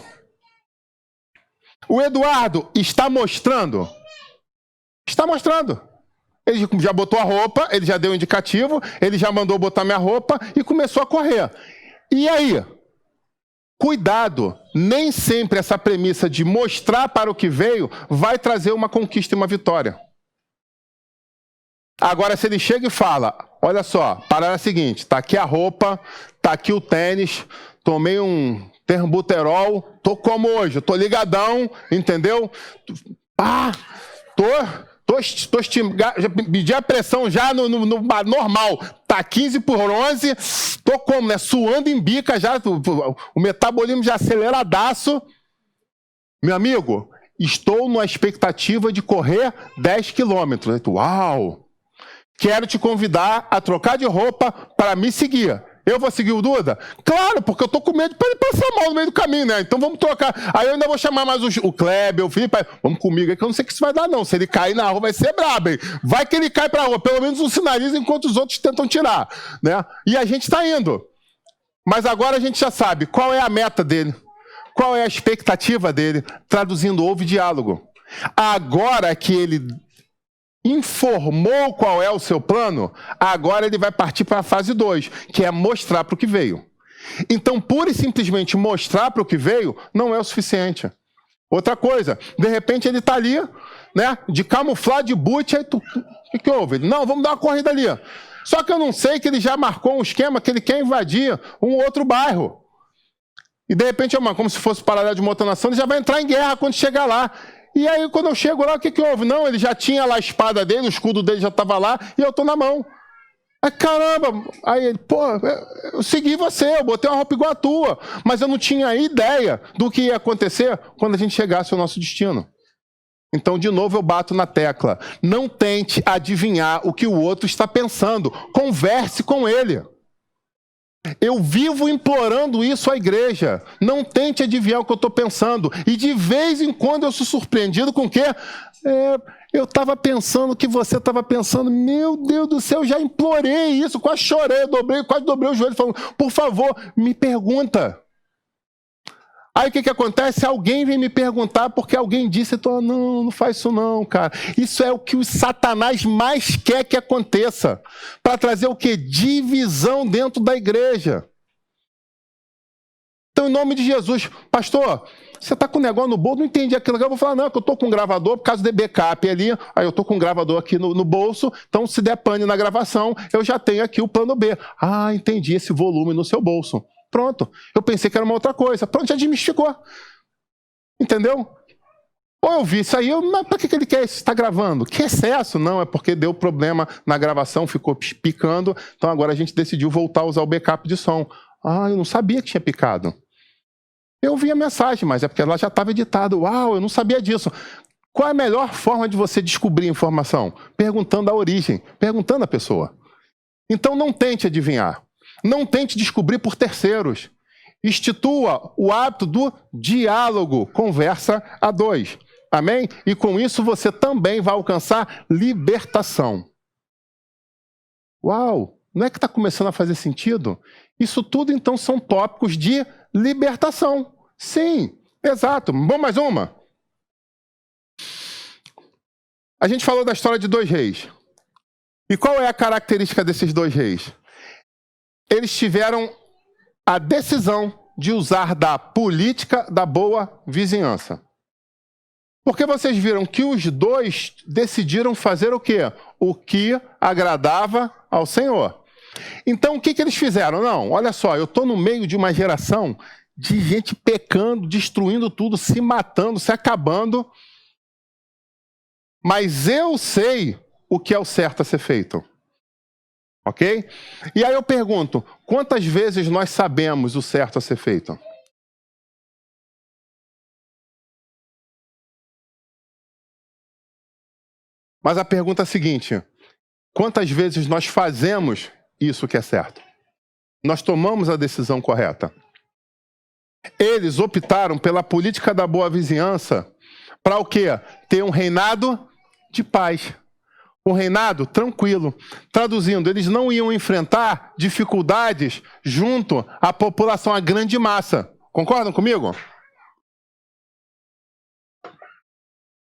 O Eduardo está mostrando? Está mostrando. Ele já botou a roupa, ele já deu o indicativo, ele já mandou botar minha roupa e começou a correr. E aí? Cuidado, nem sempre essa premissa de mostrar para o que veio vai trazer uma conquista e uma vitória. Agora, se ele chega e fala, olha só, parada é a seguinte, tá aqui a roupa, tá aqui o tênis, tomei um terbuterol, tô como hoje, eu tô ligadão, entendeu? Já pedi a pressão já no normal, tá 15/11, tô como, né? Suando em bica já, o metabolismo já aceleradaço. Meu amigo, estou na expectativa de correr 10 quilômetros. Uau! Quero te convidar a trocar de roupa para me seguir. Eu vou seguir o Duda? Claro, porque eu tô com medo para ele passar mal no meio do caminho, né? Então vamos trocar. Aí eu ainda vou chamar mais o Kleber, o Felipe. Vamos comigo aí, que eu não sei o que isso vai dar, não. Se ele cair na rua, vai ser brabo, hein? Vai que ele cai pra rua. Pelo menos não sinaliza enquanto os outros tentam tirar, né? E a gente tá indo. Mas agora a gente já sabe qual é a meta dele. Qual é a expectativa dele? Traduzindo, houve diálogo. Agora que ele informou qual é o seu plano, agora ele vai partir para a fase 2, que é mostrar para o que veio. Então, pura e simplesmente mostrar para o que veio não é o suficiente. Outra coisa, de repente ele está ali, né, de camuflado, de boot, aí o que houve? Não, vamos dar uma corrida ali. Só que eu não sei que ele já marcou um esquema que ele quer invadir um outro bairro. E de repente, como se fosse paralelo de uma outra nação, ele já vai entrar em guerra quando chegar lá. E aí, quando eu chego lá, o que houve? Não, ele já tinha lá a espada dele, o escudo dele já estava lá, e eu estou na mão. Aí, caramba! Aí ele, pô, eu segui você, eu botei uma roupa igual a tua, mas eu não tinha ideia do que ia acontecer quando a gente chegasse ao nosso destino. Então, de novo, eu bato na tecla. Não tente adivinhar o que o outro está pensando. Converse com ele. Eu vivo implorando isso à igreja. Não tente adivinhar o que eu estou pensando. E de vez em quando eu sou surpreendido com o quê? Eu estava pensando o que você estava pensando. Meu Deus do céu, eu já implorei isso. Quase chorei, quase dobrei o joelho falando, por favor, me pergunta. Aí o que acontece? Alguém vem me perguntar porque alguém disse, não faz isso não, cara. Isso é o que o Satanás mais quer que aconteça. Para trazer o quê? Divisão dentro da igreja. Então, em nome de Jesus, pastor, você está com um negócio no bolso, não entendi aquilo. Eu vou falar, não, que eu estou com um gravador por causa do backup ali. Aí eu estou com um gravador aqui no bolso, então se der pane na gravação, eu já tenho aqui o plano B. Ah, entendi, esse volume no seu bolso. Pronto. Eu pensei que era uma outra coisa. Pronto, já desmistificou. Entendeu? Ou eu vi isso aí, mas para que ele quer isso? Está gravando? Que excesso? Não, é porque deu problema na gravação, ficou picando. Então agora a gente decidiu voltar a usar o backup de som. Ah, eu não sabia que tinha picado. Eu vi a mensagem, mas é porque ela já estava editada. Uau, eu não sabia disso. Qual é a melhor forma de você descobrir informação? Perguntando a origem, perguntando à pessoa. Então não tente adivinhar. Não tente descobrir por terceiros. Institua o hábito do diálogo, conversa a dois. Amém? E com isso você também vai alcançar libertação. Uau! Não é que está começando a fazer sentido? Isso tudo, então, são tópicos de libertação. Sim, exato. Bom, mais uma. A gente falou da história de 2 reis. E qual é a característica desses 2 reis? Eles tiveram a decisão de usar da política da boa vizinhança. Porque vocês viram que os 2 decidiram fazer o quê? O que agradava ao Senhor. Então, o que eles fizeram? Não, olha só, eu estou no meio de uma geração de gente pecando, destruindo tudo, se matando, se acabando. Mas eu sei o que é o certo a ser feito. Ok? E aí eu pergunto, quantas vezes nós sabemos o certo a ser feito? Mas a pergunta é a seguinte, quantas vezes nós fazemos isso que é certo? Nós tomamos a decisão correta. Eles optaram pela política da boa vizinhança para o quê? Ter um reinado de paz. Um reinado tranquilo. Traduzindo, eles não iam enfrentar dificuldades junto à população, à grande massa. Concordam comigo?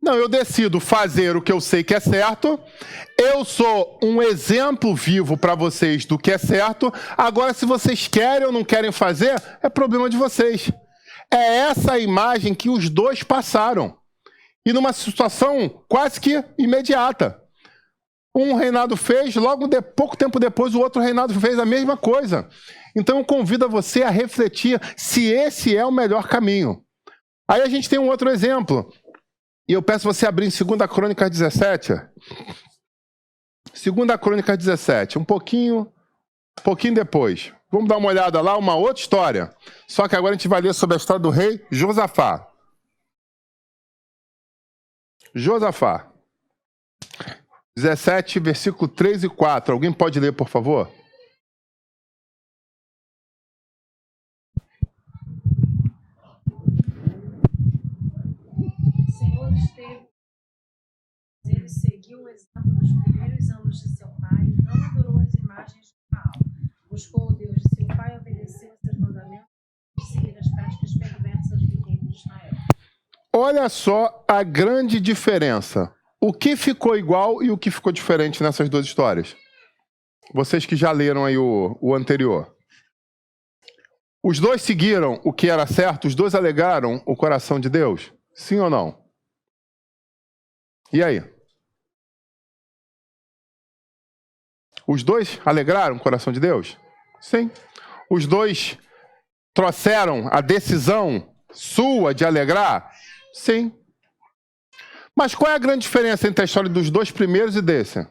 Não, eu decido fazer o que eu sei que é certo. Eu sou um exemplo vivo para vocês do que é certo. Agora, se vocês querem ou não querem fazer, é problema de vocês. É essa a imagem que os 2 passaram. E numa situação quase que imediata. Um reinado fez, logo pouco tempo depois o outro reinado fez a mesma coisa. Então eu convido você a refletir se esse é o melhor caminho. Aí a gente tem um outro exemplo. E eu peço você abrir em 2 Crônicas 17. 2 Crônicas 17, um pouquinho depois. Vamos dar uma olhada lá, uma outra história. Só que agora a gente vai ler sobre a história do rei Josafá. Josafá. 17, versículo 3 e 4. Alguém pode ler, por favor? pois, ele seguiu o exemplo dos primeiros anos de seu pai, não adorou as imagens de Baal. Buscou o Deus de seu pai, obedeceu a seus mandamentos e seguir as práticas perversas do reino de Israel. Olha só a grande diferença. O que ficou igual e o que ficou diferente nessas duas histórias? Vocês que já leram aí o anterior. Os dois seguiram o que era certo? Os dois alegaram o coração de Deus? Sim ou não? E aí? Os dois alegraram o coração de Deus? Sim. Os dois trouxeram a decisão sua de alegrar? Sim. Mas qual é a grande diferença entre a história dos dois primeiros e desse?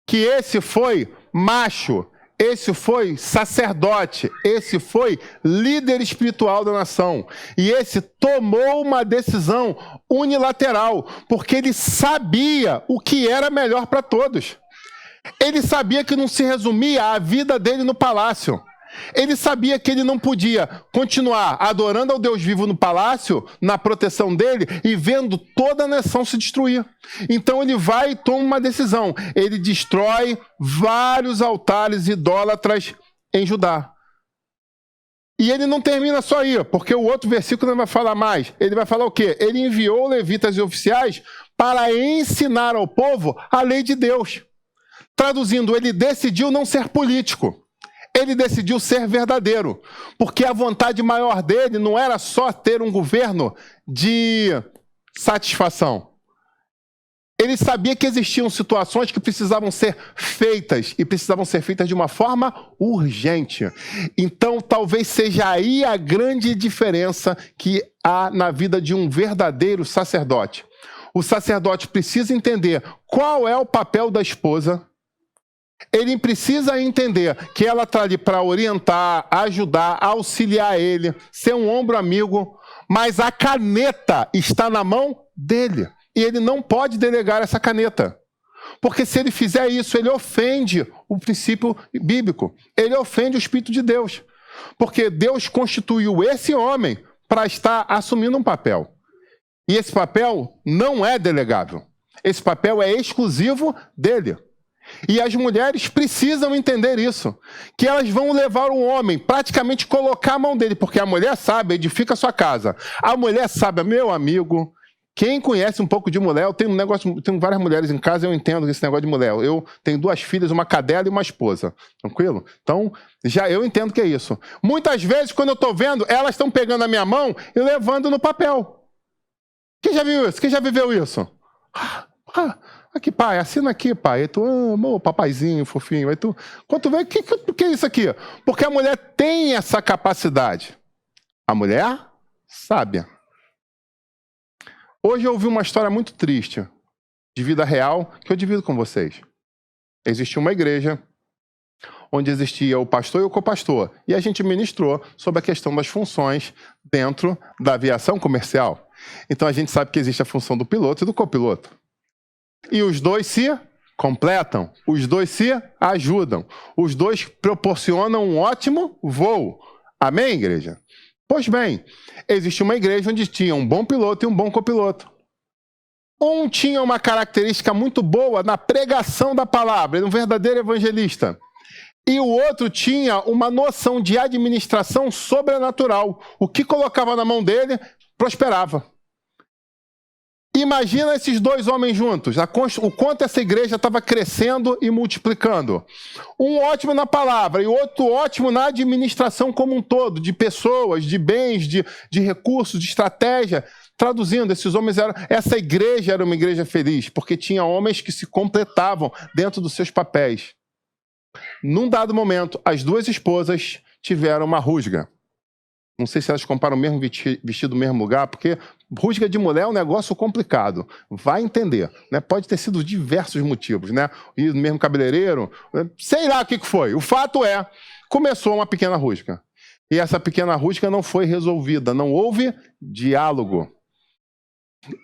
Que esse foi macho, esse foi sacerdote, esse foi líder espiritual da nação. E esse tomou uma decisão unilateral, porque ele sabia o que era melhor para todos. Ele sabia que não se resumia a vida dele no palácio. Ele sabia que ele não podia continuar adorando ao Deus vivo no palácio, na proteção dele, e vendo toda a nação se destruir. Então ele vai e toma uma decisão. Ele destrói vários altares idólatras em Judá. E ele não termina só aí, porque o outro versículo não vai falar mais. Ele vai falar o quê? Ele enviou levitas e oficiais para ensinar ao povo a lei de Deus. Traduzindo, ele decidiu não ser político. Ele decidiu ser verdadeiro, porque a vontade maior dele não era só ter um governo de satisfação. Ele sabia que existiam situações que precisavam ser feitas, e precisavam ser feitas de uma forma urgente. Então, talvez seja aí a grande diferença que há na vida de um verdadeiro sacerdote. O sacerdote precisa entender qual é o papel da esposa. Ele precisa entender que ela está ali para orientar, ajudar, auxiliar ele, ser um ombro amigo, mas a caneta está na mão dele. E ele não pode delegar essa caneta. Porque se ele fizer isso, ele ofende o princípio bíblico. Ele ofende o Espírito de Deus. Porque Deus constituiu esse homem para estar assumindo um papel. E esse papel não é delegável. Esse papel é exclusivo dele. E as mulheres precisam entender isso, que elas vão levar o homem, praticamente colocar a mão dele, porque a mulher sabe, edifica a sua casa. A mulher sabe, meu amigo, quem conhece um pouco de mulher, eu tenho várias mulheres em casa, eu entendo esse negócio de mulher. Eu tenho 2 filhas, uma cadela e uma esposa, tranquilo? Então, já eu entendo que é isso. Muitas vezes, quando eu estou vendo, elas estão pegando a minha mão e levando no papel. Quem já viu isso? Quem já viveu isso? Aqui, pai, assina aqui, pai. Aí tu, amor, papaizinho, fofinho. Aí tu, quando tu vê, o que é isso aqui? Porque a mulher tem essa capacidade. A mulher sábia. Hoje eu ouvi uma história muito triste, de vida real, que eu divido com vocês. Existia uma igreja, onde existia o pastor e o copastor. E a gente ministrou sobre a questão das funções dentro da aviação comercial. Então a gente sabe que existe a função do piloto e do copiloto. E os dois se completam, os dois se ajudam, os dois proporcionam um ótimo voo. Amém, igreja? Pois bem, existe uma igreja onde tinha um bom piloto e um bom copiloto. Um tinha uma característica muito boa na pregação da palavra, ele era um verdadeiro evangelista. E o outro tinha uma noção de administração sobrenatural. O que colocava na mão dele, prosperava. Imagina esses 2 homens juntos, o quanto essa igreja estava crescendo e multiplicando. Um ótimo na palavra e outro ótimo na administração como um todo, de pessoas, de bens, de recursos, de estratégia. Traduzindo, essa igreja era uma igreja feliz, porque tinha homens que se completavam dentro dos seus papéis. Num dado momento, as 2 esposas tiveram uma rusga. Não sei se elas compraram o mesmo vestido no mesmo lugar, porque rusga de mulher é um negócio complicado. Vai entender, né? Pode ter sido diversos motivos, né? E no mesmo cabeleireiro, sei lá o que foi. O fato é, começou uma pequena rusga. E essa pequena rusga não foi resolvida, não houve diálogo.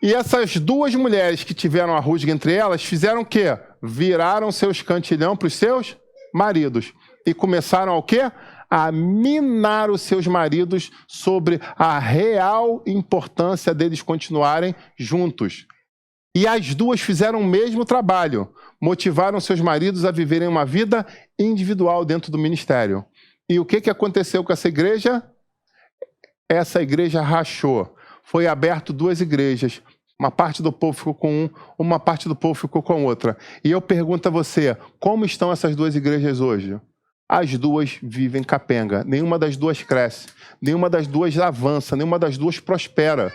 E essas 2 mulheres que tiveram a rusga entre elas, fizeram o quê? Viraram seu escantilhão para os seus maridos. E começaram a o quê? a minar os seus maridos sobre a real importância deles continuarem juntos. E as duas fizeram o mesmo trabalho, motivaram seus maridos a viverem uma vida individual dentro do ministério. E o que aconteceu com essa igreja? Essa igreja rachou. Foi aberto 2 igrejas. Uma parte do povo ficou com uma parte do povo ficou com outra. E eu pergunto a você, como estão essas 2 igrejas hoje? As duas vivem capenga. Nenhuma das duas cresce. Nenhuma das duas avança. Nenhuma das duas prospera.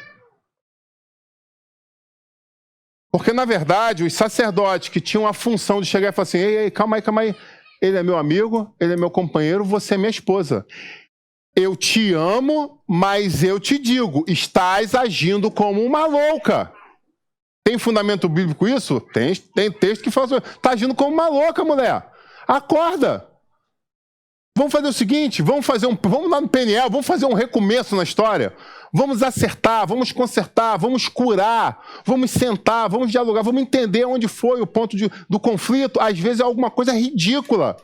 Porque, na verdade, os sacerdotes que tinham a função de chegar e falar assim, ei, calma aí. Ele é meu amigo, ele é meu companheiro, você é minha esposa. Eu te amo, mas eu te digo, estás agindo como uma louca. Tem fundamento bíblico isso? Tem texto que fala assim, está agindo como uma louca, mulher. Acorda. Vamos fazer o seguinte, vamos lá no PNL, vamos fazer um recomeço na história. Vamos acertar, vamos consertar, vamos curar, vamos sentar, vamos dialogar, vamos entender onde foi o ponto do conflito. Às vezes é alguma coisa ridícula,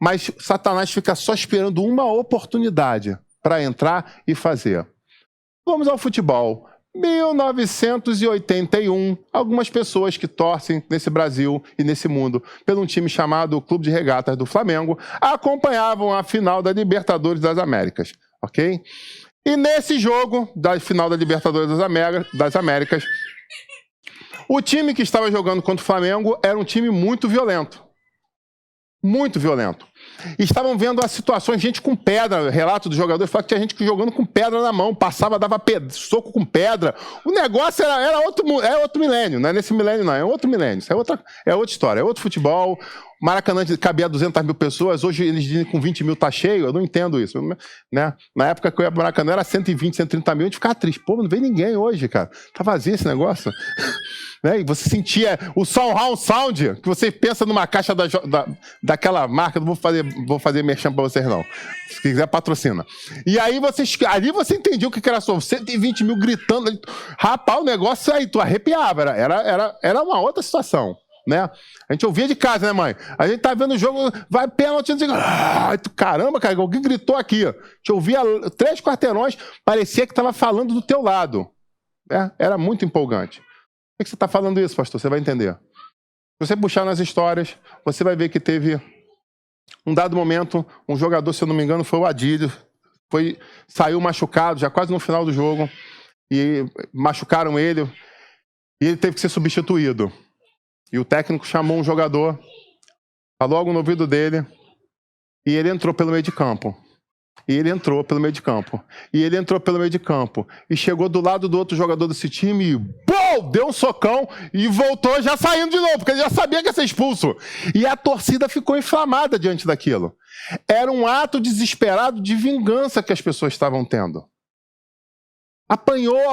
mas Satanás fica só esperando uma oportunidade para entrar e fazer. Vamos ao futebol. 1981, algumas pessoas que torcem nesse Brasil e nesse mundo pelo um time chamado Clube de Regatas do Flamengo acompanhavam a final da Libertadores das Américas, ok? E nesse jogo da final da Libertadores das Américas, o time que estava jogando contra o Flamengo era um time muito violento. Muito violento. E estavam vendo as situações, gente com pedra, relato dos jogadores, falava que tinha gente jogando com pedra na mão, passava, dava soco com pedra. O negócio era outro milênio, não é nesse milênio não, é outro milênio, isso é outra história, é outro futebol. Maracanã cabia 200 mil pessoas, hoje eles dizem que com 20 mil tá cheio, eu não entendo isso, né? Na época que eu ia pro Maracanã era 120, 130 mil, a gente ficava triste, pô, não vem ninguém hoje, cara, tá vazio esse negócio. Né? E você sentia o surround sound, que você pensa numa caixa daquela marca, não vou fazer merchan pra vocês não, se quiser patrocina. E aí ali você entendia o que era só 120 mil gritando, rapaz, o negócio aí, tu arrepiava, era uma outra situação. Né? A gente ouvia de casa, né, mãe? A gente tá vendo o jogo, vai pênalti, caramba, cara, alguém gritou aqui. A gente ouvia 3 quarteirões, parecia que estava falando do teu lado. Né? Era muito empolgante. Por que você está falando isso, pastor? Você vai entender. Se você puxar nas histórias, você vai ver que teve um dado momento, um jogador, se eu não me engano, foi o Adílio, saiu machucado, já quase no final do jogo, e machucaram ele, e ele teve que ser substituído. E o técnico chamou um jogador, falou algo no ouvido dele, e ele entrou pelo meio de campo. E ele entrou pelo meio de campo. E ele entrou pelo meio de campo. E chegou do lado do outro jogador desse time e deu um socão e voltou já saindo de novo, porque ele já sabia que ia ser expulso. E a torcida ficou inflamada diante daquilo. Era um ato desesperado de vingança que as pessoas estavam tendo. Apanhou,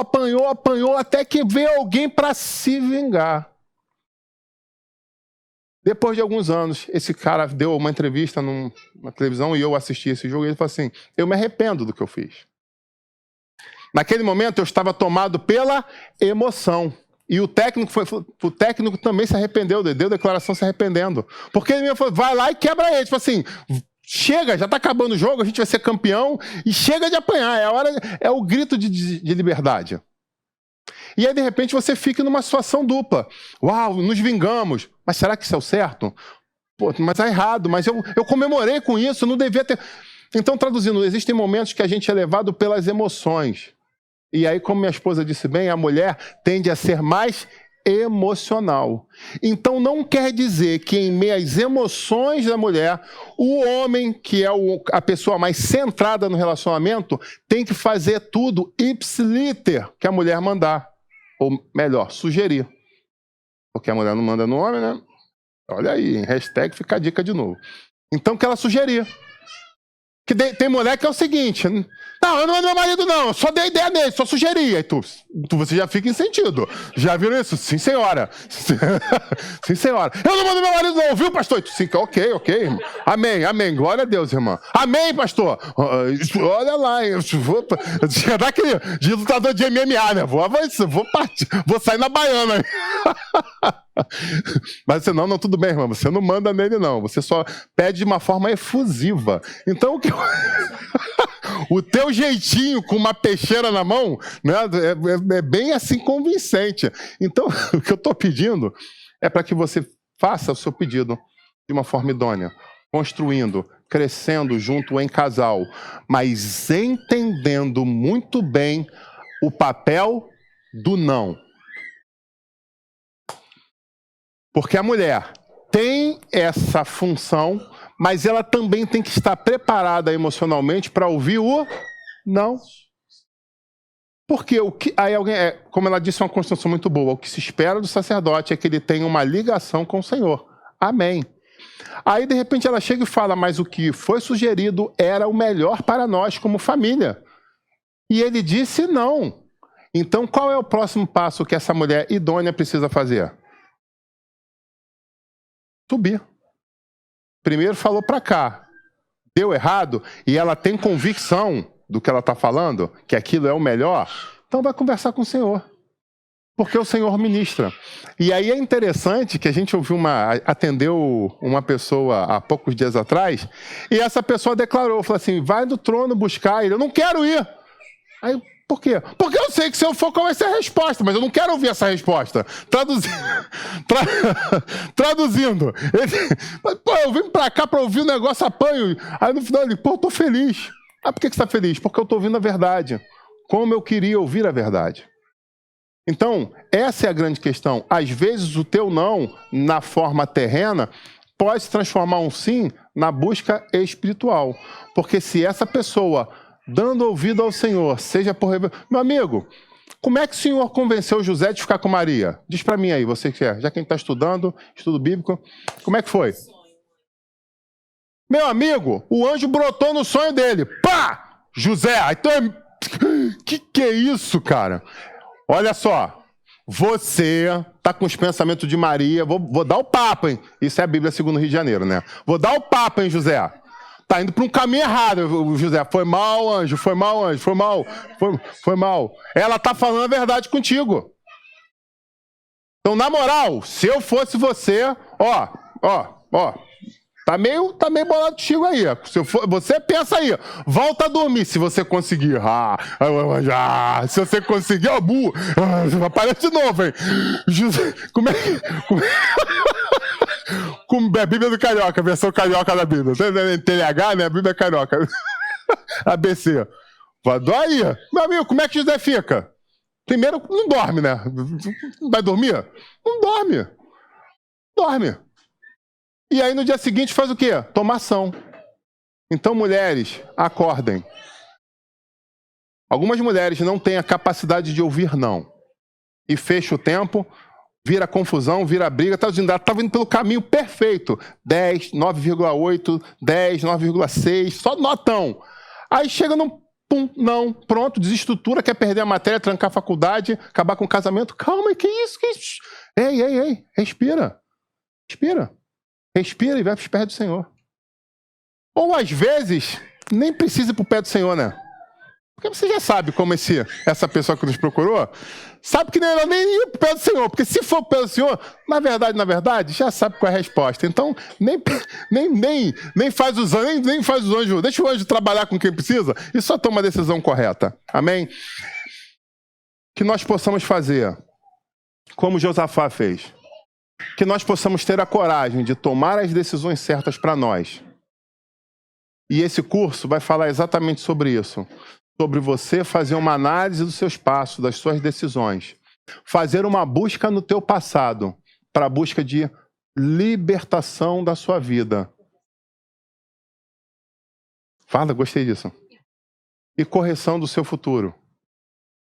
até que veio alguém para se vingar. Depois de alguns anos, esse cara deu uma entrevista na televisão e eu assisti esse jogo e ele falou assim, eu me arrependo do que eu fiz. Naquele momento eu estava tomado pela emoção. E o técnico também se arrependeu, deu declaração se arrependendo. Porque ele me falou, vai lá e quebra ele. Tipo assim, chega, já está acabando o jogo, a gente vai ser campeão e chega de apanhar. É o grito de liberdade. E aí, de repente, você fica numa situação dupla. Uau, nos vingamos. Mas será que isso é o certo? Pô, mas é errado. Mas eu comemorei com isso, não devia ter... Então, traduzindo, existem momentos que a gente é levado pelas emoções. E aí, como minha esposa disse bem, a mulher tende a ser mais emocional. Então, não quer dizer que em meio às emoções da mulher, o homem, que é a pessoa mais centrada no relacionamento, tem que fazer tudo ipsiliter que a mulher mandar. Ou melhor, sugerir. Porque a mulher não manda no homem, né? Olha aí, hashtag fica a dica de novo. Então, que ela sugerir. Que tem mulher que é o seguinte, Não, eu não mando meu marido, não. Eu só dei ideia nele, só sugeri. Aí você já fica em sentido. Já viram isso? Sim, senhora. Sim, senhora. Eu não mando meu marido, não, viu, pastor? Sim, ok, irmão. Amém, amém. Glória a Deus, irmã. Amém, pastor. Olha lá, eu vou dar aquele de lutador de MMA, né? Vou partir, vou sair na baiana. Mas você, não, tudo bem, irmão. Você não manda nele, não. Você só pede de uma forma efusiva. Então, o teu jeitinho com uma peixeira na mão, né, é bem assim convincente. Então, o que eu estou pedindo é para que você faça o seu pedido de uma forma idônea, construindo, crescendo junto em casal, mas entendendo muito bem o papel do não. Porque a mulher tem essa função, mas ela também tem que estar preparada emocionalmente para ouvir o não. Porque aí alguém, como ela disse, é uma construção muito boa. O que se espera do sacerdote é que ele tenha uma ligação com o Senhor. Amém. Aí, de repente, ela chega e fala, mas o que foi sugerido era o melhor para nós como família. E ele disse não. Então, qual é o próximo passo que essa mulher idônea precisa fazer? Subir. Primeiro falou para cá, deu errado, e ela tem convicção do que ela está falando, que aquilo é o melhor, então vai conversar com o Senhor. Porque o Senhor ministra. E aí é interessante que a gente atendeu uma pessoa há poucos dias atrás, e essa pessoa declarou, falou assim, vai do trono buscar ele, eu não quero ir. Aí, por quê? Porque eu sei que se eu for, qual vai ser a resposta, mas eu não quero ouvir essa resposta. Traduzindo. Eu vim pra cá pra ouvir o negócio, apanho. Aí no final ele, eu tô feliz. Por que você tá feliz? Porque eu tô ouvindo a verdade. Como eu queria ouvir a verdade. Então, essa é a grande questão. Às vezes o teu não, na forma terrena, pode se transformar um sim na busca espiritual. Porque se essa pessoa, dando ouvido ao Senhor, seja por revelação... Meu amigo, como é que o Senhor convenceu José de ficar com Maria? Diz para mim aí, você que já quem está estudando, estudo bíblico, como é que foi? Meu amigo, o anjo brotou no sonho dele. Pá! José, então que é isso, cara? Olha só, você tá com os pensamentos de Maria, vou dar o papo, hein? Isso é a Bíblia segundo o Rio de Janeiro, né? Vou dar o papo, hein, José? Tá indo para um caminho errado, José. Foi mal, anjo. Foi mal, anjo. Foi mal. Foi mal. Ela tá falando a verdade contigo. Então, na moral, se eu fosse você, tá meio bolado contigo aí. Você pensa aí, volta a dormir se você conseguir. Se você conseguir, aparece de novo, hein? José, como é como a Bíblia do Carioca, a versão carioca da Bíblia. TLH, né? A Bíblia Carioca. ABC. Aí. Meu amigo, como é que José fica? Primeiro, não dorme, né? Vai dormir? Não dorme. Dorme. E aí, no dia seguinte, faz o quê? Toma ação. Então, mulheres, acordem. Algumas mulheres não têm a capacidade de ouvir não. E fecha o tempo... Vira confusão, vira briga, tá vindo pelo caminho perfeito. 10, 9,8, 10, 9,6, só notão. Aí chega num pum, não, pronto, desestrutura, quer perder a matéria, trancar a faculdade, acabar com o casamento. Calma, que isso? Ei, respira. Respira e vai para os pés do Senhor. Ou às vezes, nem precisa ir para o pé do Senhor, né? Porque você já sabe como essa pessoa que nos procurou, sabe que nem ia para o pé do Senhor. Porque se for para o pé do Senhor, na verdade, já sabe qual é a resposta. Então, nem faz os anjos, deixa o anjo trabalhar com quem precisa e só toma a decisão correta. Amém? Que nós possamos fazer como Josafá fez. Que nós possamos ter a coragem de tomar as decisões certas para nós. E esse curso vai falar exatamente sobre isso. Sobre você fazer uma análise dos seus passos, das suas decisões. Fazer uma busca no teu passado, para a busca de libertação da sua vida. Fala, gostei disso. E correção do seu futuro.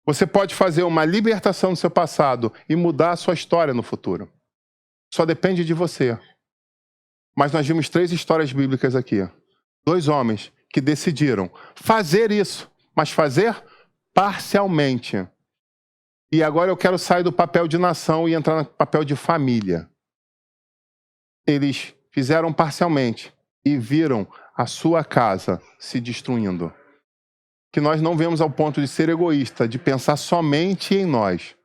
Você pode fazer uma libertação do seu passado e mudar a sua história no futuro. Só depende de você. Mas nós vimos 3 histórias bíblicas aqui. 2 homens que decidiram fazer isso. mas fazer parcialmente. E agora eu quero sair do papel de nação e entrar no papel de família. Eles fizeram parcialmente e viram a sua casa se destruindo. Que nós não venhamos ao ponto de ser egoísta, de pensar somente em nós,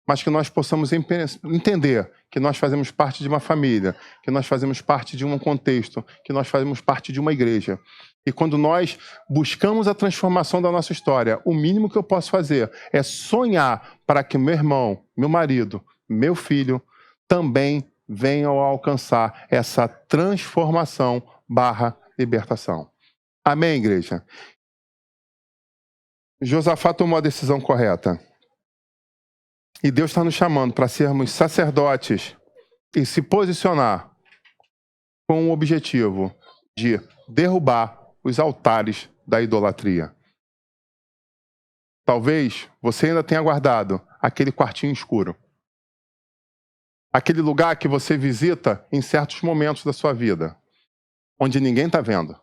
mas que nós possamos entender que nós fazemos parte de uma família, que nós fazemos parte de um contexto, que nós fazemos parte de uma igreja. E quando nós buscamos a transformação da nossa história, o mínimo que eu posso fazer é sonhar para que meu irmão, meu marido, meu filho também venham a alcançar essa transformação / libertação. Amém, igreja? Josafá tomou a decisão correta. E Deus está nos chamando para sermos sacerdotes e se posicionar com o objetivo de derrubar os altares da idolatria. Talvez você ainda tenha guardado aquele quartinho escuro. Aquele lugar que você visita em certos momentos da sua vida, onde ninguém está vendo.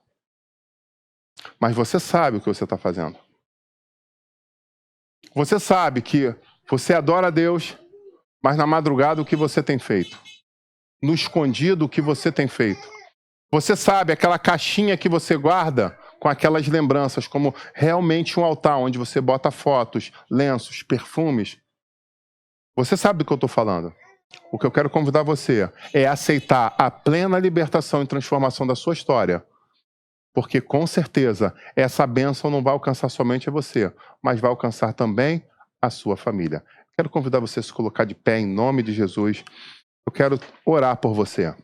Mas você sabe o que você está fazendo. Você sabe que você adora a Deus, mas na madrugada o que você tem feito? No escondido o que você tem feito? Você sabe aquela caixinha que você guarda com aquelas lembranças, como realmente um altar onde você bota fotos, lenços, perfumes? Você sabe do que eu estou falando. O que eu quero convidar você é aceitar a plena libertação e transformação da sua história. Porque com certeza essa bênção não vai alcançar somente você, mas vai alcançar também a sua família. Quero convidar você a se colocar de pé em nome de Jesus. Eu quero orar por você.